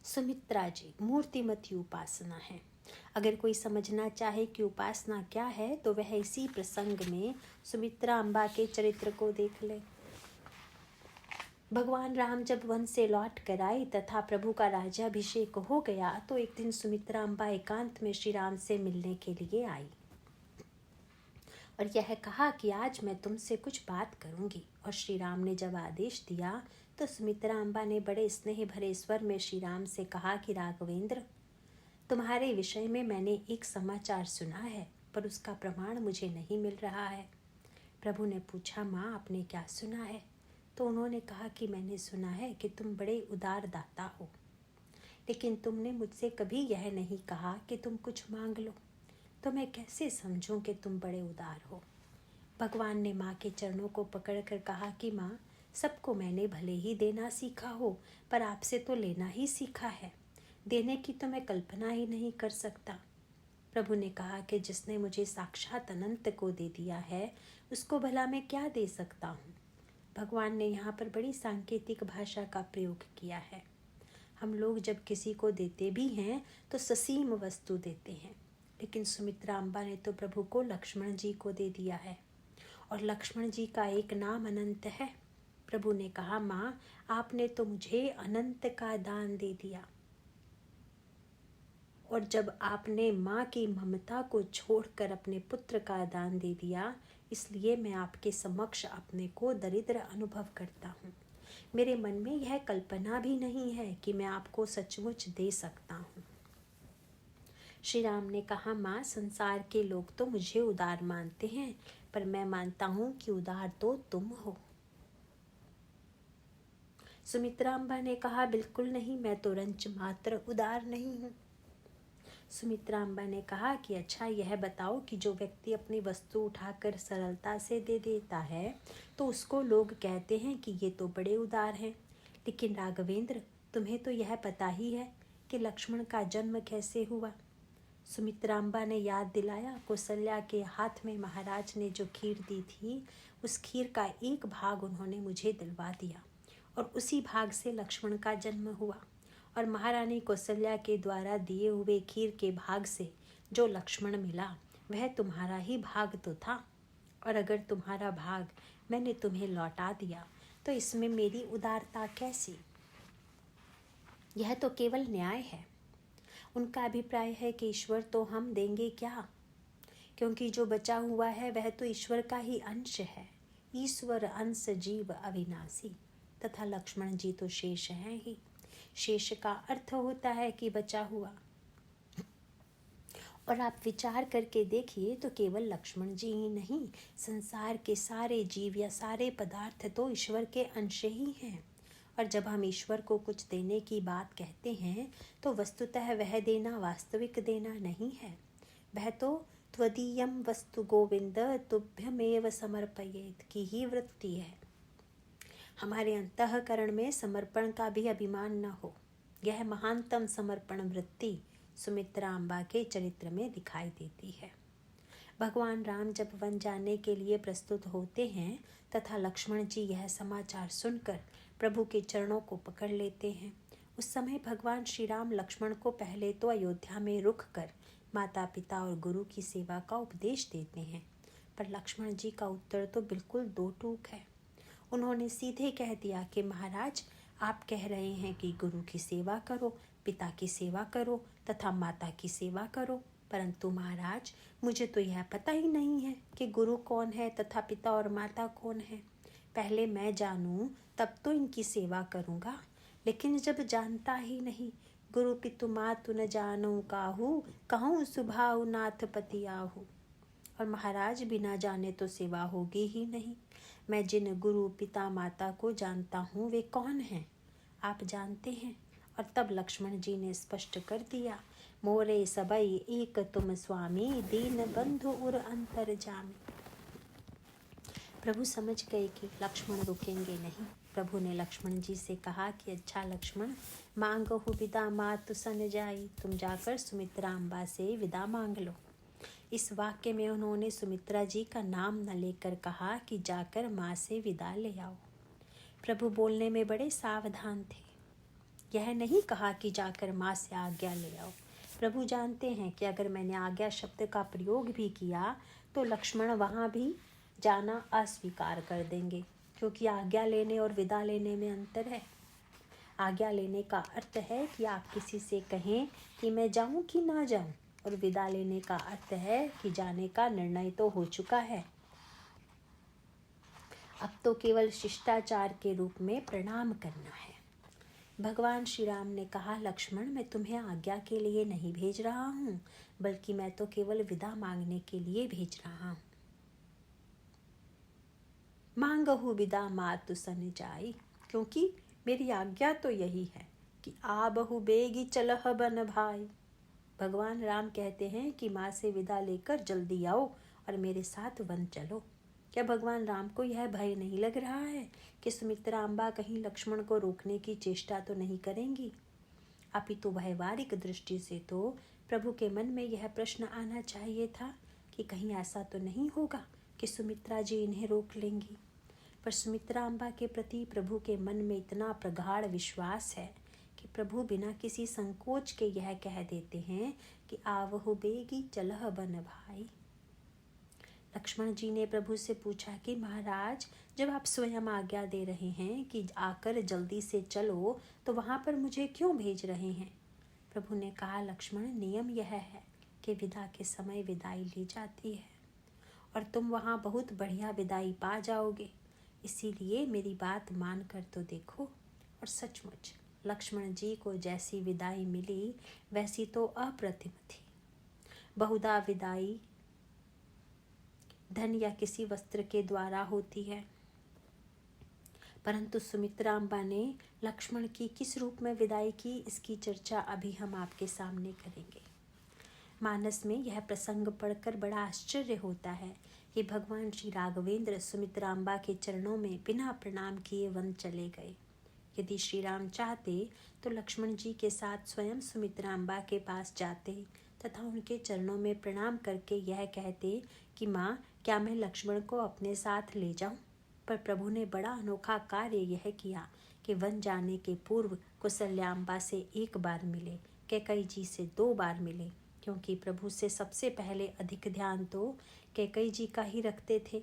सुमित्रा जी मूर्तिमती उपासना है। अगर कोई समझना चाहे कि उपासना क्या है, तो वह इसी प्रसंग में सुमित्रा अम्बा के चरित्र को देख ले। भगवान राम जब वन से लौट कर आए तथा प्रभु का राज्याभिषेक हो गया, तो एक दिन सुमित्रा अम्बा एकांत में श्री राम से मिलने के लिए आई और यह कहा कि आज मैं तुमसे कुछ बात करूंगी। और श्री राम ने जब आदेश दिया तो सुमित्रा अम्बा ने बड़े स्नेह भरे स्वर में श्री राम से कहा कि राघवेंद्र, तुम्हारे विषय में मैंने एक समाचार सुना है, पर उसका प्रमाण मुझे नहीं मिल रहा है। प्रभु ने पूछा, माँ आपने क्या सुना है? तो उन्होंने कहा कि मैंने सुना है कि तुम बड़े उदार दाता हो, लेकिन तुमने मुझसे कभी यह नहीं कहा कि तुम कुछ मांग लो, तो मैं कैसे समझूं कि तुम बड़े उदार हो। भगवान ने माँ के चरणों को पकड़कर कहा कि माँ, सबको मैंने भले ही देना सीखा हो, पर आपसे तो लेना ही सीखा है। देने की तो मैं कल्पना ही नहीं कर सकता। प्रभु ने कहा कि जिसने मुझे साक्षात अनंत को दे दिया है, उसको भला मैं क्या दे सकता हूँ। भगवान ने यहाँ पर बड़ी सांकेतिक भाषा का प्रयोग किया है। हम लोग जब किसी को देते भी हैं तो ससीम वस्तु देते हैं, लेकिन सुमित्रा अम्बा ने तो प्रभु को लक्ष्मण जी को दे दिया है, और लक्ष्मण जी का एक नाम अनंत है। प्रभु ने कहा, माँ आपने तो मुझे अनंत का दान दे दिया, और जब आपने माँ की ममता को छोड़कर अपने पुत्र का दान दे दिया, इसलिए मैं आपके समक्ष अपने को दरिद्र अनुभव करता हूँ। मेरे मन में यह कल्पना भी नहीं है कि मैं आपको सचमुच दे सकता हूँ। श्री राम ने कहा, माँ संसार के लोग तो मुझे उदार मानते हैं, पर मैं मानता हूँ कि उदार तो तुम हो। सुमित्रा अम्बा ने कहा, बिल्कुल नहीं, मैं तो रंच मात्र उदार नहीं हूँ। सुमित्रा अम्बा ने कहा कि अच्छा यह बताओ कि जो व्यक्ति अपनी वस्तु उठाकर सरलता से दे देता है तो उसको लोग कहते हैं कि ये तो बड़े उदार हैं, लेकिन राघवेंद्र तुम्हें तो यह पता ही है कि लक्ष्मण का जन्म कैसे हुआ। सुमित्रा अम्बा ने याद दिलाया, कौशल्या के हाथ में महाराज ने जो खीर दी थी, उस खीर का एक भाग उन्होंने मुझे दिलवा दिया, और उसी भाग से लक्ष्मण का जन्म हुआ। और महारानी कौशल्या के द्वारा दिए हुए खीर के भाग से जो लक्ष्मण मिला, वह तुम्हारा ही भाग तो था, और अगर तुम्हारा भाग मैंने तुम्हें लौटा दिया तो इसमें मेरी उदारता कैसी? यह तो केवल न्याय है। उनका अभिप्राय है कि ईश्वर तो हम देंगे क्या, क्योंकि जो बचा हुआ है वह तो ईश्वर का ही अंश है। ईश्वर अंश जीव अविनाशी, तथा लक्ष्मण जी तो शेष हैं ही। शेष का अर्थ होता है कि बचा हुआ। और आप विचार करके देखिए तो केवल लक्ष्मण जी ही नहीं, संसार के सारे जीव या सारे पदार्थ तो ईश्वर के अंश ही हैं। और जब हम ईश्वर को कुछ देने की बात कहते हैं तो वस्तुतः वह देना वास्तविक देना नहीं है, वह तो त्वदीयम वस्तु गोविंद तुभ्यमेव समर्पयेत की ही वृत्ति है। हमारे अंतःकरण में समर्पण का भी अभिमान न हो। यह महानतम समर्पण वृत्ति सुमित्रा अम्बा के चरित्र में दिखाई देती है। भगवान राम जब वन जाने के लिए प्रस्तुत होते हैं तथा लक्ष्मण जी यह समाचार सुनकर प्रभु के चरणों को पकड़ लेते हैं, उस समय भगवान श्री राम लक्ष्मण को पहले तो अयोध्या में रुक कर माता पिता और गुरु की सेवा का उपदेश देते हैं, पर लक्ष्मण जी का उत्तर तो बिल्कुल दो टूक है। उन्होंने सीधे कह दिया कि महाराज, आप कह रहे हैं कि गुरु की सेवा करो, पिता की सेवा करो तथा माता की सेवा करो, परंतु महाराज मुझे तो यह पता ही नहीं है कि गुरु कौन है तथा पिता और माता कौन है। पहले मैं जानूं तब तो इनकी सेवा करूँगा, लेकिन जब जानता ही नहीं, गुरु पितु मातु न जानूं काहू, कहूँ सुभाऊ नाथ पति आहू। और महाराज बिना जाने तो सेवा होगी ही नहीं। मैं जिन गुरु पिता माता को जानता हूँ वे कौन हैं, आप जानते हैं। और तब लक्ष्मण जी ने स्पष्ट कर दिया, मोरे सबई एक तुम स्वामी, दीन बंधु उर अंतर जामी। प्रभु समझ गए कि लक्ष्मण रुकेंगे नहीं। प्रभु ने लक्ष्मण जी से कहा कि अच्छा लक्ष्मण, मांगहु विदा मातु सन जाई, तुम जाकर सुमित्रा अम्बा से विदा मांग लो। इस वाक्य में उन्होंने सुमित्रा जी का नाम न लेकर कहा कि जाकर माँ से विदा ले आओ। प्रभु बोलने में बड़े सावधान थे। यह नहीं कहा कि जाकर माँ से आज्ञा ले आओ। प्रभु जानते हैं कि अगर मैंने आज्ञा शब्द का प्रयोग भी किया तो लक्ष्मण वहाँ भी जाना अस्वीकार कर देंगे, क्योंकि आज्ञा लेने और विदा लेने में अंतर है। आज्ञा लेने का अर्थ है कि आप किसी से कहें कि मैं जाऊं कि ना जाऊं, और विदा लेने का अर्थ है कि जाने का निर्णय तो हो चुका है, अब तो केवल शिष्टाचार के रूप में प्रणाम करना है। भगवान श्री राम ने कहा, लक्ष्मण, मैं तुम्हें आज्ञा के लिए नहीं भेज रहा हूँ, बल्कि मैं तो केवल विदा मांगने के लिए भेज रहा हूँ। मांगहु विदा मातु सन जाई, क्योंकि मेरी आज्ञा तो यही है कि आ बहु बेगी चलह बन भाई। भगवान राम कहते हैं कि माँ से विदा लेकर जल्दी आओ और मेरे साथ वन चलो। क्या भगवान राम को यह भय नहीं लग रहा है कि सुमित्रा अम्बा कहीं लक्ष्मण को रोकने की चेष्टा तो नहीं करेंगी? अपितु व्यवहारिक दृष्टि से तो प्रभु के मन में यह प्रश्न आना चाहिए था कि कहीं ऐसा तो नहीं होगा कि सुमित्रा जी इन्हें रोक लेंगी। पर सुमित्रा अम्बा के प्रति प्रभु के मन में इतना प्रगाढ़ विश्वास है कि प्रभु बिना किसी संकोच के यह कह देते हैं कि आवहु बेगी चलह बन भाई। लक्ष्मण जी ने प्रभु से पूछा कि महाराज, जब आप स्वयं आज्ञा दे रहे हैं कि आकर जल्दी से चलो, तो वहाँ पर मुझे क्यों भेज रहे हैं? प्रभु ने कहा, लक्ष्मण, नियम यह है कि विदा के समय विदाई ली जाती है और तुम वहाँ बहुत बढ़िया विदाई पा जाओगे, इसीलिए मेरी बात मान कर तो देखो। और सचमुच लक्ष्मण जी को जैसी विदाई मिली वैसी तो अप्रतिम थी। बहुधा विदाई धन या किसी वस्त्र के द्वारा होती है, परंतु सुमित्रा अम्बा ने लक्ष्मण की किस रूप में विदाई की, इसकी चर्चा अभी हम आपके सामने करेंगे। मानस में यह प्रसंग पढ़कर बड़ा आश्चर्य होता है कि भगवान श्री राघवेंद्र सुमित्रा अम्बा के चरणों में बिना प्रणाम किए वन चले गए। यदि श्री राम चाहते तो लक्ष्मण जी के साथ स्वयं सुमित्रा अम्बा के पास जाते तथा उनके चरणों में प्रणाम करके यह कहते कि माँ, क्या मैं लक्ष्मण को अपने साथ ले जाऊं? पर प्रभु ने बड़ा अनोखा कार्य यह किया कि वन जाने के पूर्व कौसल्याम्बा से एक बार मिले, कैकेयी जी से 2 बार मिले, क्योंकि प्रभु से सबसे पहले अधिक ध्यान तो कैकेयी जी का ही रखते थे।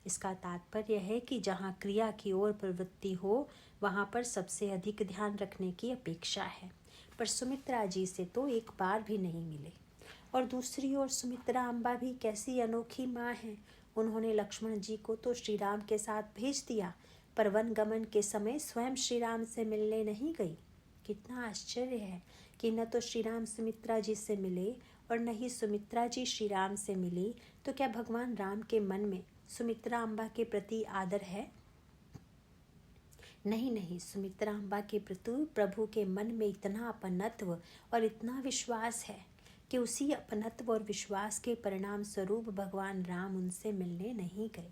इसका तात्पर्य है कि जहाँ क्रिया की ओर प्रवृत्ति हो वहाँ पर सबसे अधिक ध्यान रखने की अपेक्षा है। पर सुमित्रा जी से तो एक बार भी नहीं मिले। और दूसरी ओर सुमित्रा अम्बा भी कैसी अनोखी माँ हैं। उन्होंने लक्ष्मण जी को तो श्री राम के साथ भेज दिया, पर वन गमन के समय स्वयं श्री राम से मिलने नहीं गई। कितना आश्चर्य है कि न तो श्री राम सुमित्रा जी से मिले और न ही सुमित्रा जी श्री राम से मिली। तो क्या भगवान राम के मन में सुमित्रा अम्बा के प्रति आदर है? नहीं नहीं, सुमित्रा अम्बा के प्रति प्रभु के मन में इतना अपनत्व और इतना विश्वास है कि उसी अपनत्व और विश्वास के परिणाम स्वरूप भगवान राम उनसे मिलने नहीं गए।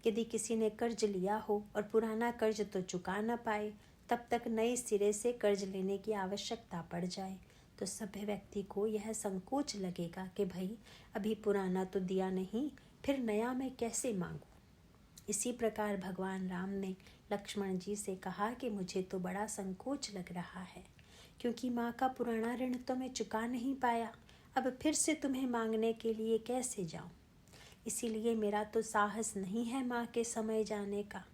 यदि किसी ने कर्ज लिया हो और पुराना कर्ज तो चुका न पाए, तब तक नए सिरे से कर्ज लेने की आवश्यकता पड़ जाए, तो सभ्य व्यक्ति को यह संकोच लगेगा कि भाई अभी पुराना तो दिया नहीं, फिर नया मैं कैसे मांगूं। इसी प्रकार भगवान राम ने लक्ष्मण जी से कहा कि मुझे तो बड़ा संकोच लग रहा है, क्योंकि माँ का पुराना ऋण तो मैं चुका नहीं पाया, अब फिर से तुम्हें मांगने के लिए कैसे जाऊं। इसीलिए मेरा तो साहस नहीं है माँ के समय जाने का।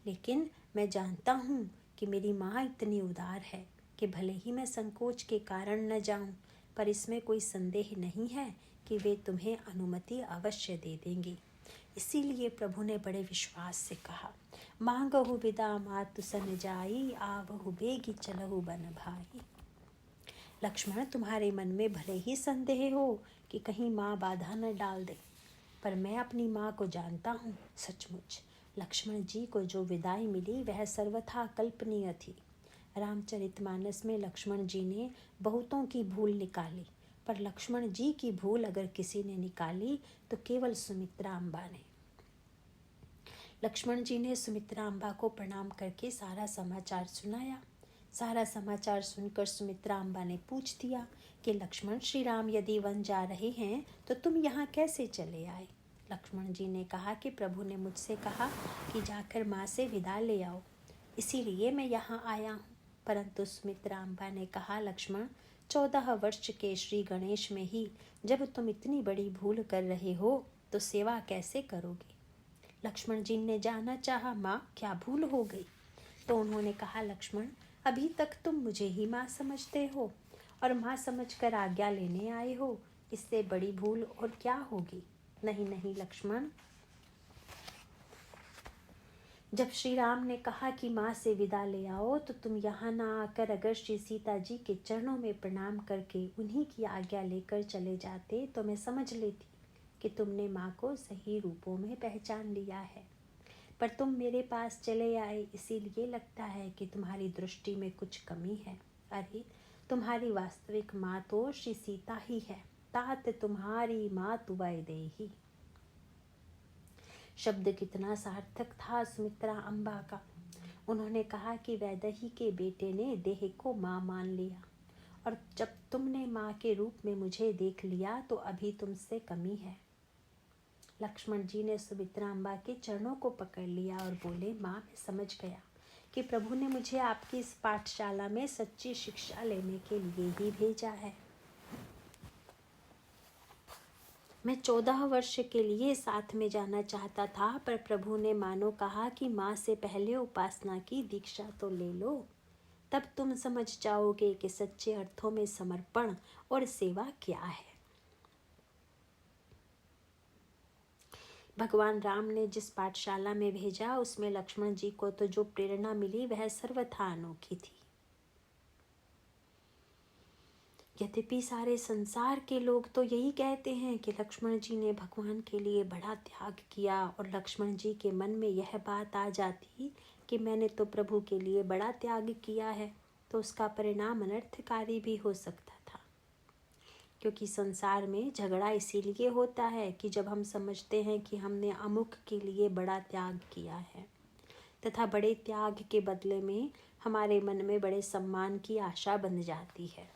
लेकिन मैं जानता हूँ कि मेरी माँ इतनी उदार है कि भले ही मैं संकोच के कारण न जाऊं, पर इसमें कोई संदेह नहीं है कि वे तुम्हें अनुमति अवश्य दे देंगी। इसीलिए प्रभु ने बड़े विश्वास से कहा, मांगहु विदा मातु सन जाई, आवहु बेगी चलहु बन भाई। लक्ष्मण, तुम्हारे मन में भले ही संदेह हो कि कहीं माँ बाधा न डाल दे, पर मैं अपनी माँ को जानता हूँ। सचमुच लक्ष्मण जी को जो विदाई मिली वह सर्वथा कल्पनीय थी। रामचरितमानस में लक्ष्मण जी ने बहुतों की भूल निकाली, पर लक्ष्मण जी की भूल अगर किसी ने निकाली तो केवल सुमित्रा अम्बा ने। लक्ष्मण जी ने सुमित्रा अम्बा को प्रणाम करके सारा समाचार सुनाया। सारा समाचार सुनकर सुमित्रा अम्बा ने पूछ दिया कि लक्ष्मण, श्री राम यदि वन जा रहे हैं तो तुम यहाँ कैसे चले आए? लक्ष्मण जी ने कहा कि प्रभु ने मुझसे कहा कि जाकर माँ से विदा ले आओ, इसीलिए मैं यहाँ आया हूँ। परंतु सुमित्रा अम्बा ने कहा, लक्ष्मण, 14 वर्ष के श्री गणेश में ही जब तुम इतनी बड़ी भूल कर रहे हो तो सेवा कैसे करोगे? लक्ष्मण जी ने जानना चाहा, माँ क्या भूल हो गई? तो उन्होंने कहा, लक्ष्मण, अभी तक तुम मुझे ही माँ समझते हो और माँ समझकर आज्ञा लेने आए हो, इससे बड़ी भूल और क्या होगी। नहीं नहीं लक्ष्मण, जब श्री राम ने कहा कि माँ से विदा ले आओ तो तुम यहाँ ना आकर अगर श्री सीता जी के चरणों में प्रणाम करके उन्हीं की आज्ञा लेकर चले जाते तो मैं समझ लेती कि तुमने माँ को सही रूपों में पहचान लिया है। पर तुम मेरे पास चले आए, इसीलिए लगता है कि तुम्हारी दृष्टि में कुछ कमी है। अरे तुम्हारी वास्तविक माँ तो श्री सीता ही है। तात तुम्हारी माँ तुवै देही। शब्द कितना सार्थक था सुमित्रा अम्बा का। उन्होंने कहा कि वैदेही के बेटे ने देह को माँ मान लिया, और जब तुमने माँ के रूप में मुझे देख लिया तो अभी तुमसे कमी है। लक्ष्मण जी ने सुमित्रा अम्बा के चरणों को पकड़ लिया और बोले, माँ मैं समझ गया कि प्रभु ने मुझे आपकी इस पाठशाला में सच्ची शिक्षा लेने के लिए ही भेजा है। मैं 14 वर्ष के लिए साथ में जाना चाहता था, पर प्रभु ने मानो कहा कि माँ से पहले उपासना की दीक्षा तो ले लो, तब तुम समझ जाओगे कि सच्चे अर्थों में समर्पण और सेवा क्या है। भगवान राम ने जिस पाठशाला में भेजा उसमें लक्ष्मण जी को तो जो प्रेरणा मिली वह सर्वथा अनोखी थी। यद्यपि सारे संसार के लोग तो यही कहते हैं कि लक्ष्मण जी ने भगवान के लिए बड़ा त्याग किया, और लक्ष्मण जी के मन में यह बात आ जाती कि मैंने तो प्रभु के लिए बड़ा त्याग किया है, तो उसका परिणाम अनर्थकारी भी हो सकता था। क्योंकि संसार में झगड़ा इसीलिए होता है कि जब हम समझते हैं कि हमने अमुक के लिए बड़ा त्याग किया है तथा बड़े त्याग के बदले में हमारे मन में बड़े सम्मान की आशा बन जाती है।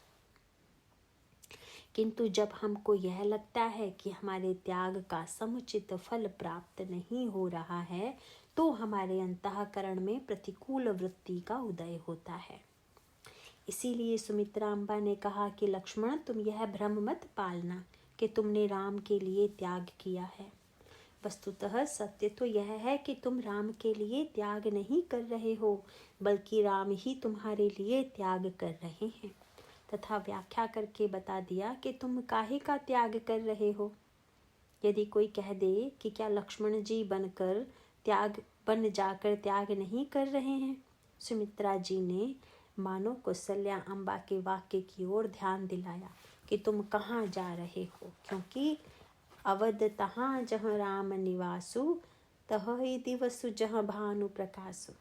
किंतु जब हमको यह लगता है कि हमारे त्याग का समुचित फल प्राप्त नहीं हो रहा है तो हमारे अंतःकरण में प्रतिकूल वृत्ति का उदय होता है। इसीलिए सुमित्रा अम्बा ने कहा कि लक्ष्मण तुम यह भ्रम मत पालना कि तुमने राम के लिए त्याग किया है। वस्तुतः सत्य तो यह है कि तुम राम के लिए त्याग नहीं कर रहे हो, बल्कि राम ही तुम्हारे लिए त्याग कर रहे हैं। तथा व्याख्या करके बता दिया कि तुम काहे का त्याग कर रहे हो। यदि कोई कह दे कि क्या लक्ष्मण जी बन जाकर त्याग नहीं कर रहे हैं, सुमित्रा जी ने मानो कौशल्या अम्बा के वाक्य की ओर ध्यान दिलाया कि तुम कहाँ जा रहे हो, क्योंकि अवध तहाँ जहाँ राम निवासु तह दिवसु जहाँ भानु प्रकाशु।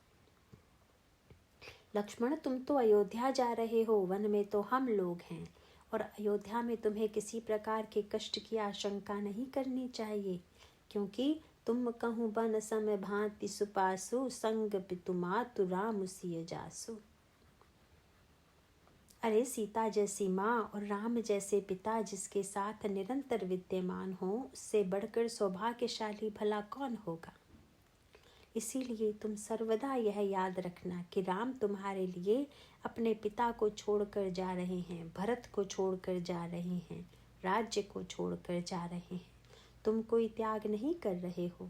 लक्ष्मण तुम तो अयोध्या जा रहे हो, वन में तो हम लोग हैं, और अयोध्या में तुम्हें किसी प्रकार के कष्ट की आशंका नहीं करनी चाहिए, क्योंकि तुम कहूँ बन समय भांति सुपासु संग पितु मातु राम सिय जासु। अरे सीता जैसी माँ और राम जैसे पिता जिसके साथ निरंतर विद्यमान हो, उससे बढ़कर सौभाग्यशाली भला कौन होगा। इसीलिए तुम सर्वदा यह याद रखना कि राम तुम्हारे लिए अपने पिता को छोड़कर जा रहे हैं, भरत को छोड़कर जा रहे हैं, राज्य को छोड़कर जा रहे हैं। तुम कोई त्याग नहीं कर रहे हो।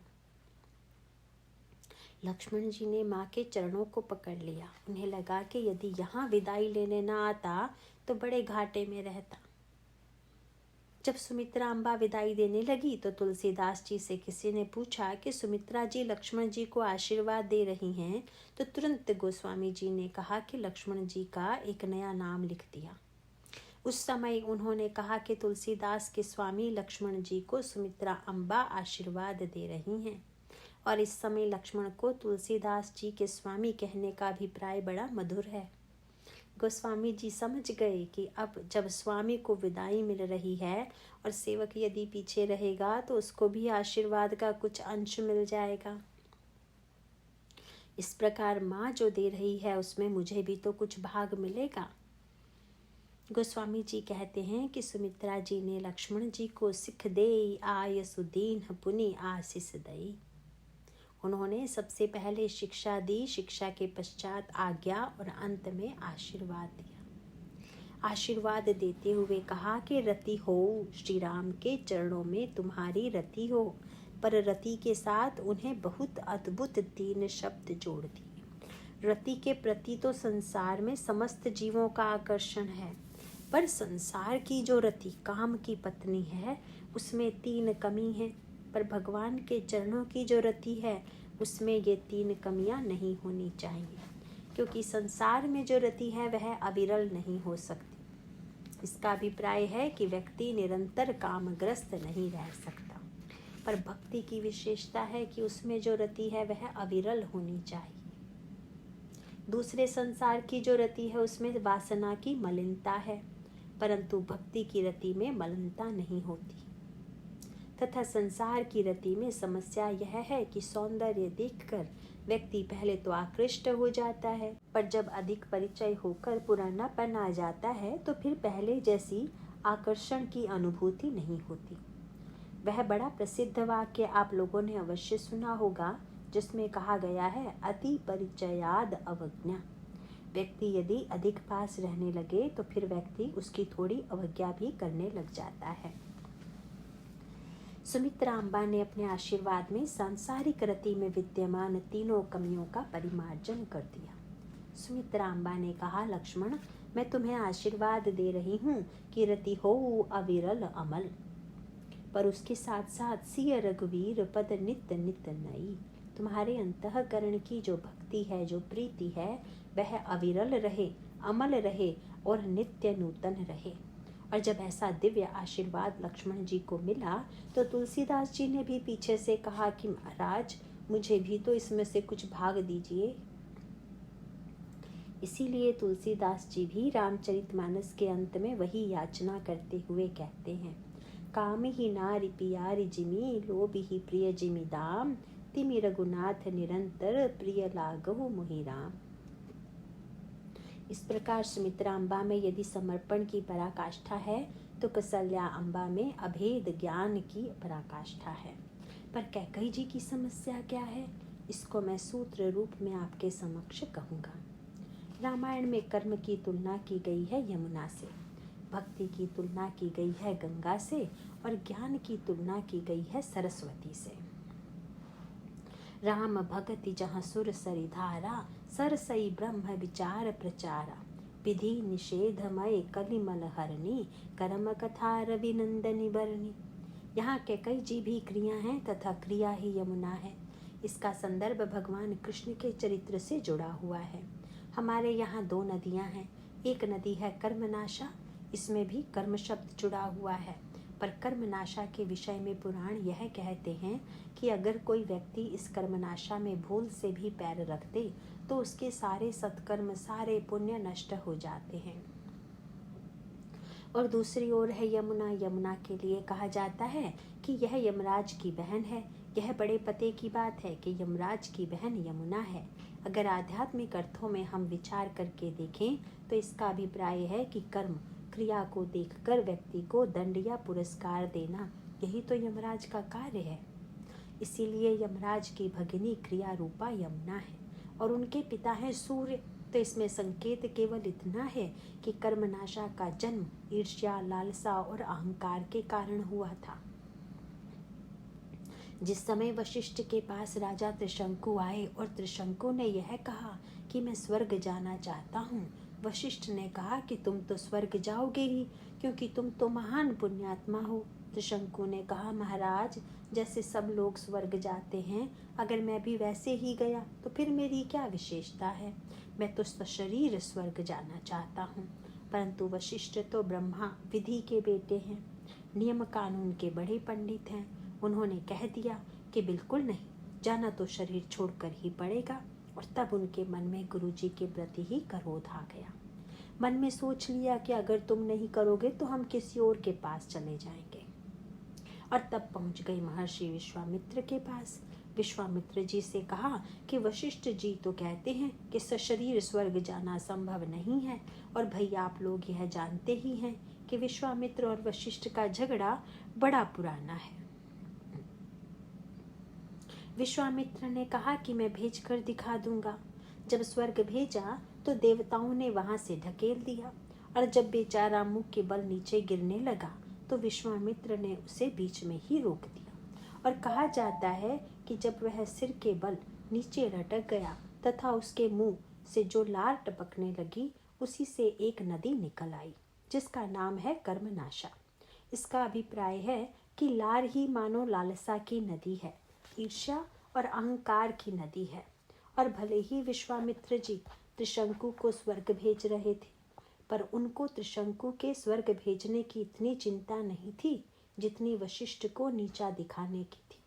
लक्ष्मण जी ने माँ के चरणों को पकड़ लिया। उन्हें लगा कि यदि यहाँ विदाई लेने न आता तो बड़े घाटे में रहता। जब सुमित्रा अम्बा विदाई देने लगी तो तुलसीदास जी से किसी ने पूछा कि सुमित्रा जी लक्ष्मण जी को आशीर्वाद दे रही हैं, तो तुरंत गोस्वामी जी ने कहा कि लक्ष्मण जी का एक नया नाम लिख दिया। उस समय उन्होंने कहा कि तुलसीदास के स्वामी लक्ष्मण जी को सुमित्रा अम्बा आशीर्वाद दे रही हैं, और इस समय लक्ष्मण को तुलसीदास जी के स्वामी कहने का अभिप्राय बड़ा मधुर है। गोस्वामी जी समझ गए कि अब जब स्वामी को विदाई मिल रही है और सेवक यदि पीछे रहेगा तो उसको भी आशीर्वाद का कुछ अंश मिल जाएगा। इस प्रकार माँ जो दे रही है उसमें मुझे भी तो कुछ भाग मिलेगा। गोस्वामी जी कहते हैं कि सुमित्रा जी ने लक्ष्मण जी को सिख दे आय सुदीन पुनि आशीष दई। उन्होंने सबसे पहले शिक्षा दी, शिक्षा के पश्चात आज्ञा और अंत में आशीर्वाद दिया। आशीर्वाद देते हुए कहा कि रति हो, श्री राम के चरणों में तुम्हारी रति हो, पर रति के साथ उन्हें बहुत अद्भुत 3 शब्द जोड़ दिए। रति के प्रति तो संसार में समस्त जीवों का आकर्षण है, पर संसार की जो रति काम की पत्नी है उसमें 3 कमी है, पर भगवान के चरणों की जो रति है उसमें ये 3 कमियां नहीं होनी चाहिए, क्योंकि संसार में जो रति है वह अविरल नहीं हो सकती। इसका अभिप्राय है कि व्यक्ति निरंतर कामग्रस्त नहीं रह सकता, पर भक्ति की विशेषता है कि उसमें जो रति है वह अविरल होनी चाहिए। दूसरे संसार की जो रति है उसमें वासना की मलिनता है, परंतु भक्ति की रति में मलिनता नहीं होती। तथा संसार की रति में समस्या यह है कि सौंदर्य देखकर व्यक्ति पहले तो आकृष्ट हो जाता है, पर जब अधिक परिचय होकर पुरानापन आ जाता है तो फिर पहले जैसी आकर्षण की अनुभूति नहीं होती। वह बड़ा प्रसिद्ध वाक्य आप लोगों ने अवश्य सुना होगा, जिसमें कहा गया है, अति परिचयाद अवज्ञा। व्यक्ति यदि अधिक पास रहने लगे तो फिर व्यक्ति उसकी थोड़ी अवज्ञा भी करने लग जाता है। सुमित्रा अम्बा ने अपने आशीर्वाद में सांसारिक रति में विद्यमान 3 कमियों का परिमार्जन कर दिया। सुमित्रा अम्बा ने कहा, लक्ष्मण, मैं तुम्हें आशीर्वाद दे रही हूँ कि रति हो अविरल अमल, पर उसके साथ साथ सिय रघुवीर पद नित्य नित्य नई। तुम्हारे अंतःकरण की जो भक्ति है, जो प्रीति है, वह अविरल रहे, अमल रहे और नित्य नूतन रहे। और जब ऐसा दिव्य आशीर्वाद लक्ष्मण जी को मिला तो तुलसीदास जी ने भी पीछे से कहा कि महाराज, मुझे भी तो इसमें से कुछ भाग दीजिए। इसीलिए तुलसीदास जी भी रामचरितमानस के अंत में वही याचना करते हुए कहते हैं, काम ही नारी पियारी जिमी, लोभ ही प्रिय जिमी दाम, तिमि रघुनाथ निरंतर प्रिय लागहु मोहि राम। इस प्रकार सुमित्रा अम्बा में यदि समर्पण की पराकाष्ठा है तो कौसल्या अम्बा में अभेद ज्ञान की पराकाष्ठा है। पर कैकेयी जी की समस्या क्या है, इसको मैं सूत्र रूप में आपके समक्ष कहूँगा। रामायण में कर्म की तुलना की गई है यमुना से, भक्ति की तुलना की गई है गंगा से और ज्ञान की तुलना की गई है सरस्वती से। राम भगति जहाँ सुर सरिधारा, सरसई ब्रह्म विचार प्रचारा, विधि निषेधमय कलिमल हरणी, कर्म कथा रविनंदनी बरनी। यहाँ कैकेयी जी भी क्रिया है तथा क्रिया ही यमुना है। इसका संदर्भ भगवान कृष्ण के चरित्र से जुड़ा हुआ है। हमारे यहाँ 2 नदियाँ हैं, एक नदी है कर्मनाशा, इसमें भी कर्म शब्द जुड़ा हुआ है, पर कर्मनाशा के विषय में पुराण यह कहते हैं कि अगर कोई व्यक्ति इस कर्मनाशा में भूल से भी पैर रख दे तो उसके सारे सत्कर्म, सारे पुण्य नष्ट हो जाते हैं। और दूसरी ओर है यमुना। यमुना के लिए कहा जाता है कि यह यमराज की बहन है। यह बड़े पते की बात है कि यमराज की बहन यमुना है। अगर आध्यात्मिक अर्थों में हम विचार करके देखें तो इसका अभिप्राय है कि कर्म क्रिया को देखकर व्यक्ति को दंड या पुरस्कार देना, यही तो यमराज का कार्य है। इसीलिए यमराज की भगिनी क्रिया रूपा यमुना है और उनके पिता हैं सूर्य। तो इसमें संकेत केवल इतना है कि कर्मनाशा का जन्म ईर्ष्या, लालसा और अहंकार के कारण हुआ था। जिस समय वशिष्ठ के पास राजा त्रिशंकु आए और त्रिशंकु ने यह कहा कि मैं स्वर्ग जाना चाहता हूँ, वशिष्ठ ने कहा कि तुम तो स्वर्ग जाओगे ही, क्योंकि तुम तो महान पुण्यात्मा हो। त्रिशंकु ने कहा, महाराज, जैसे सब लोग स्वर्ग जाते हैं, अगर मैं भी वैसे ही गया तो फिर मेरी क्या विशेषता है। मैं तो सशरीर स्वर्ग जाना चाहता हूँ। परंतु वशिष्ठ तो ब्रह्मा विधि के बेटे हैं, नियम कानून के बड़े पंडित हैं। उन्होंने कह दिया कि बिल्कुल नहीं, जाना तो शरीर छोड़कर ही पड़ेगा। और तब उनके मन में गुरुजी के प्रति ही क्रोध आ गया। मन में सोच लिया कि अगर तुम नहीं करोगे तो हम किसी और के पास चले जाएंगे। और तब पहुंच गई महर्षि विश्वामित्र के पास। विश्वामित्र जी से कहा कि वशिष्ठ जी तो कहते हैं कि सशरीर स्वर्ग जाना संभव नहीं है, और भैया आप लोग यह जानते ही हैं कि विश्वामित्र और वशिष्ठ का झगड़ा बड़ा पुराना है। विश्वामित्र ने कहा कि मैं भेज कर दिखा दूंगा। जब स्वर्ग भेजा तो देवताओं ने वहां से ढकेल दिया, और जब बेचारा मुख के बल नीचे गिरने लगा तो विश्वामित्र ने उसे बीच में ही रोक दिया। और कहा जाता है कि जब वह सिर के बल नीचे लटक गया तथा उसके मुंह से जो लार टपकने लगी, उसी से एक नदी निकल आई। जिसका नाम है कर्मनाशा। इसका अभिप्राय है कि लार ही मानो लालसा की नदी है, ईर्ष्या और अहंकार की नदी है। और भले ही विश्वामित्र जी त्रिशंकु को स्वर्ग भेज रहे थे, पर उनको त्रिशंकु के स्वर्ग भेजने की इतनी चिंता नहीं थी जितनी वशिष्ठ को नीचा दिखाने की थी।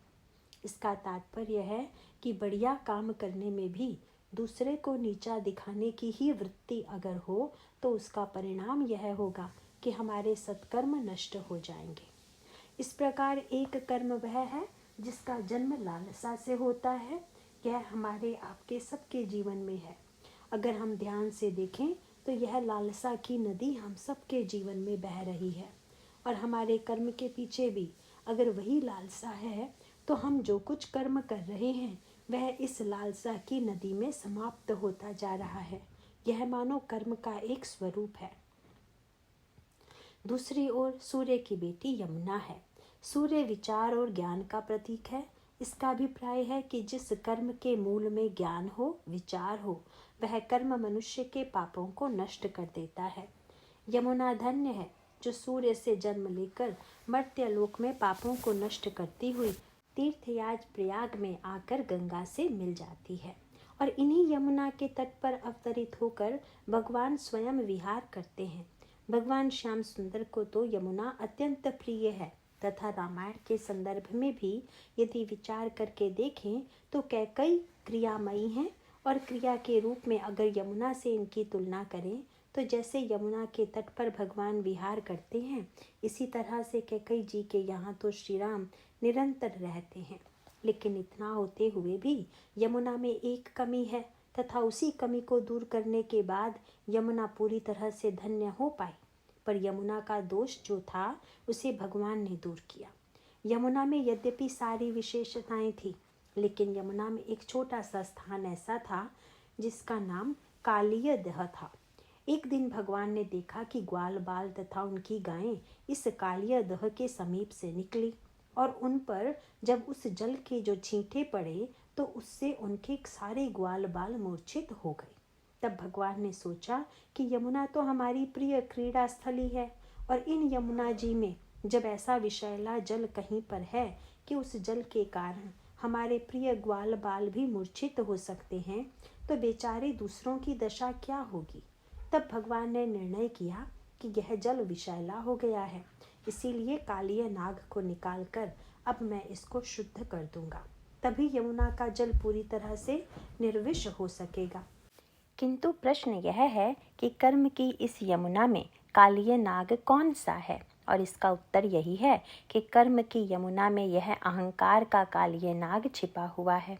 इसका तात्पर्य है कि बढ़िया काम करने में भी दूसरे को नीचा दिखाने की ही वृत्ति अगर हो तो उसका परिणाम यह होगा कि हमारे सत्कर्म नष्ट हो जाएंगे। इस प्रकार एक कर्म वह है जिसका जन्म लालसा से होता है। यह हमारे आपके सबके जीवन में है। अगर हम ध्यान से देखें तो यह लालसा की नदी हम सबके जीवन में बह रही है, और हमारे कर्म के पीछे भी अगर वही लालसा है तो हम जो कुछ कर्म कर रहे हैं वह इस लालसा की नदी में समाप्त होता जा रहा है। यह मानो कर्म का एक स्वरूप है। दूसरी ओर सूर्य की बेटी यमुना है। सूर्य विचार और ज्ञान का प्रतीक है। इसका अभिप्राय है कि जिस कर्म के मूल में ज्ञान हो, विचार हो, वह कर्म मनुष्य के पापों को नष्ट कर देता है। यमुना धन्य है जो सूर्य से जन्म लेकर मर्त्यलोक में पापों को नष्ट करती हुई तीर्थयाज प्रयाग में आकर गंगा से मिल जाती है, और इन्हीं यमुना के तट पर अवतरित होकर भगवान स्वयं विहार करते हैं। भगवान श्याम सुंदर को तो यमुना अत्यंत प्रिय है, तथा रामायण के संदर्भ में भी यदि विचार करके देखें तो कैकई क्रियामयी हैं, और क्रिया के रूप में अगर यमुना से इनकी तुलना करें तो जैसे यमुना के तट पर भगवान विहार करते हैं, इसी तरह से कैकई जी के यहाँ तो श्री राम निरंतर रहते हैं। लेकिन इतना होते हुए भी यमुना में एक कमी है, तथा उसी कमी को दूर करने के बाद यमुना पूरी तरह से धन्य हो पाई। पर यमुना का दोष जो था उसे भगवान ने दूर किया। यमुना में यद्यपि सारी विशेषताएं थी, लेकिन यमुना में एक छोटा सा स्थान ऐसा था जिसका नाम कालीय दह था। एक दिन भगवान ने देखा कि ग्वाल बाल तथा उनकी गायें इस कालीय दह के समीप से निकली, और उन पर जब उस जल के जो छींटे पड़े तो उससे उनके सारे ग्वाल बाल मूर्छित हो गए। तब भगवान ने सोचा कि यमुना तो हमारी प्रिय क्रीड़ा स्थली है, और इन यमुना जी में जब ऐसा विषैला जल कहीं पर है कि उस जल के कारण हमारे प्रिय ग्वाल बाल भी मूर्छित हो सकते हैं, तो बेचारे दूसरों की दशा क्या होगी। तब भगवान ने निर्णय किया कि यह जल विषैला हो गया है, इसीलिए कालीय नाग को निकालकर अब मैं इसको शुद्ध कर दूंगा, तभी यमुना का जल पूरी तरह से निर्विष हो सकेगा। किंतु प्रश्न यह है कि कर्म की इस यमुना में कालीय नाग कौन सा है, और इसका उत्तर यही है कि कर्म की यमुना में यह अहंकार का कालीय नाग छिपा हुआ है,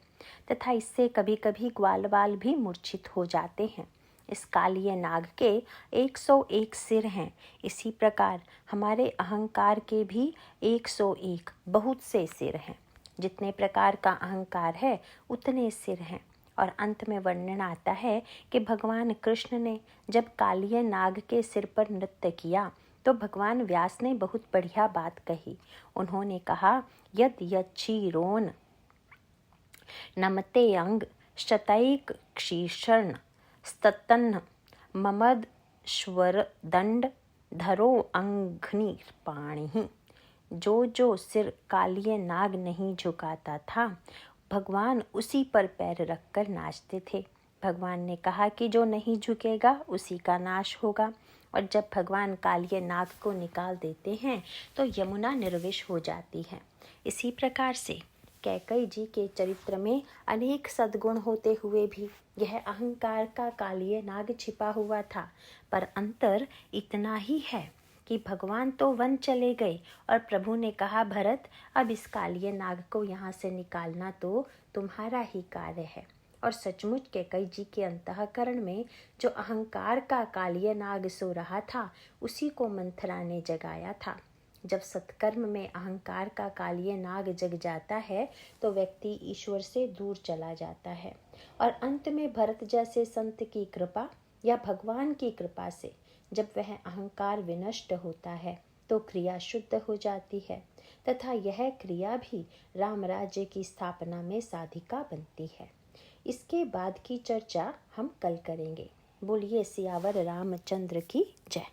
तथा इससे कभी कभी ग्वाल बाल भी मूर्छित हो जाते हैं। इस कालीय नाग के 101 सिर हैं। इसी प्रकार हमारे अहंकार के भी 101 बहुत से सिर हैं। जितने प्रकार का अहंकार है उतने सिर हैं। और अंत में वर्णन आता है कि भगवान कृष्ण ने जब कालीय नाग के सिर पर नृत्य किया तो भगवान व्यास ने बहुत बढ़िया बात कही। उन्होंने कहा, यद यच्छीरोन नमते अंग शतैक क्षीषण स्ततन्न ममद श्वर दंड धरो अंघ्नि पाणि। जो सिर कालीय नाग नहीं झुकाता था, भगवान उसी पर पैर रखकर नाचते थे। भगवान ने कहा कि जो नहीं झुकेगा उसी का नाश होगा, और जब भगवान कालीय नाग को निकाल देते हैं तो यमुना निर्विष हो जाती है। इसी प्रकार से कैकई जी के चरित्र में अनेक सद्गुण होते हुए भी यह अहंकार का कालीय नाग छिपा हुआ था, पर अंतर इतना ही है कि भगवान तो वन चले गए और प्रभु ने कहा, भरत अब इस कालीय नाग को यहाँ से निकालना तो तुम्हारा ही कार्य है। और सचमुच कैकई जी के अंतःकरण में जो अहंकार का कालीय नाग सो रहा था उसी को मंथरा ने जगाया था। जब सत्कर्म में अहंकार का कालीय नाग जग जाता है तो व्यक्ति ईश्वर से दूर चला जाता है, और अंत में भरत जैसे संत की कृपा या भगवान की कृपा से जब वह अहंकार विनष्ट होता है तो क्रिया शुद्ध हो जाती है, तथा यह क्रिया भी राम राज्य की स्थापना में साधिका बनती है। इसके बाद की चर्चा हम कल करेंगे। बोलिए सियावर रामचंद्र की जय।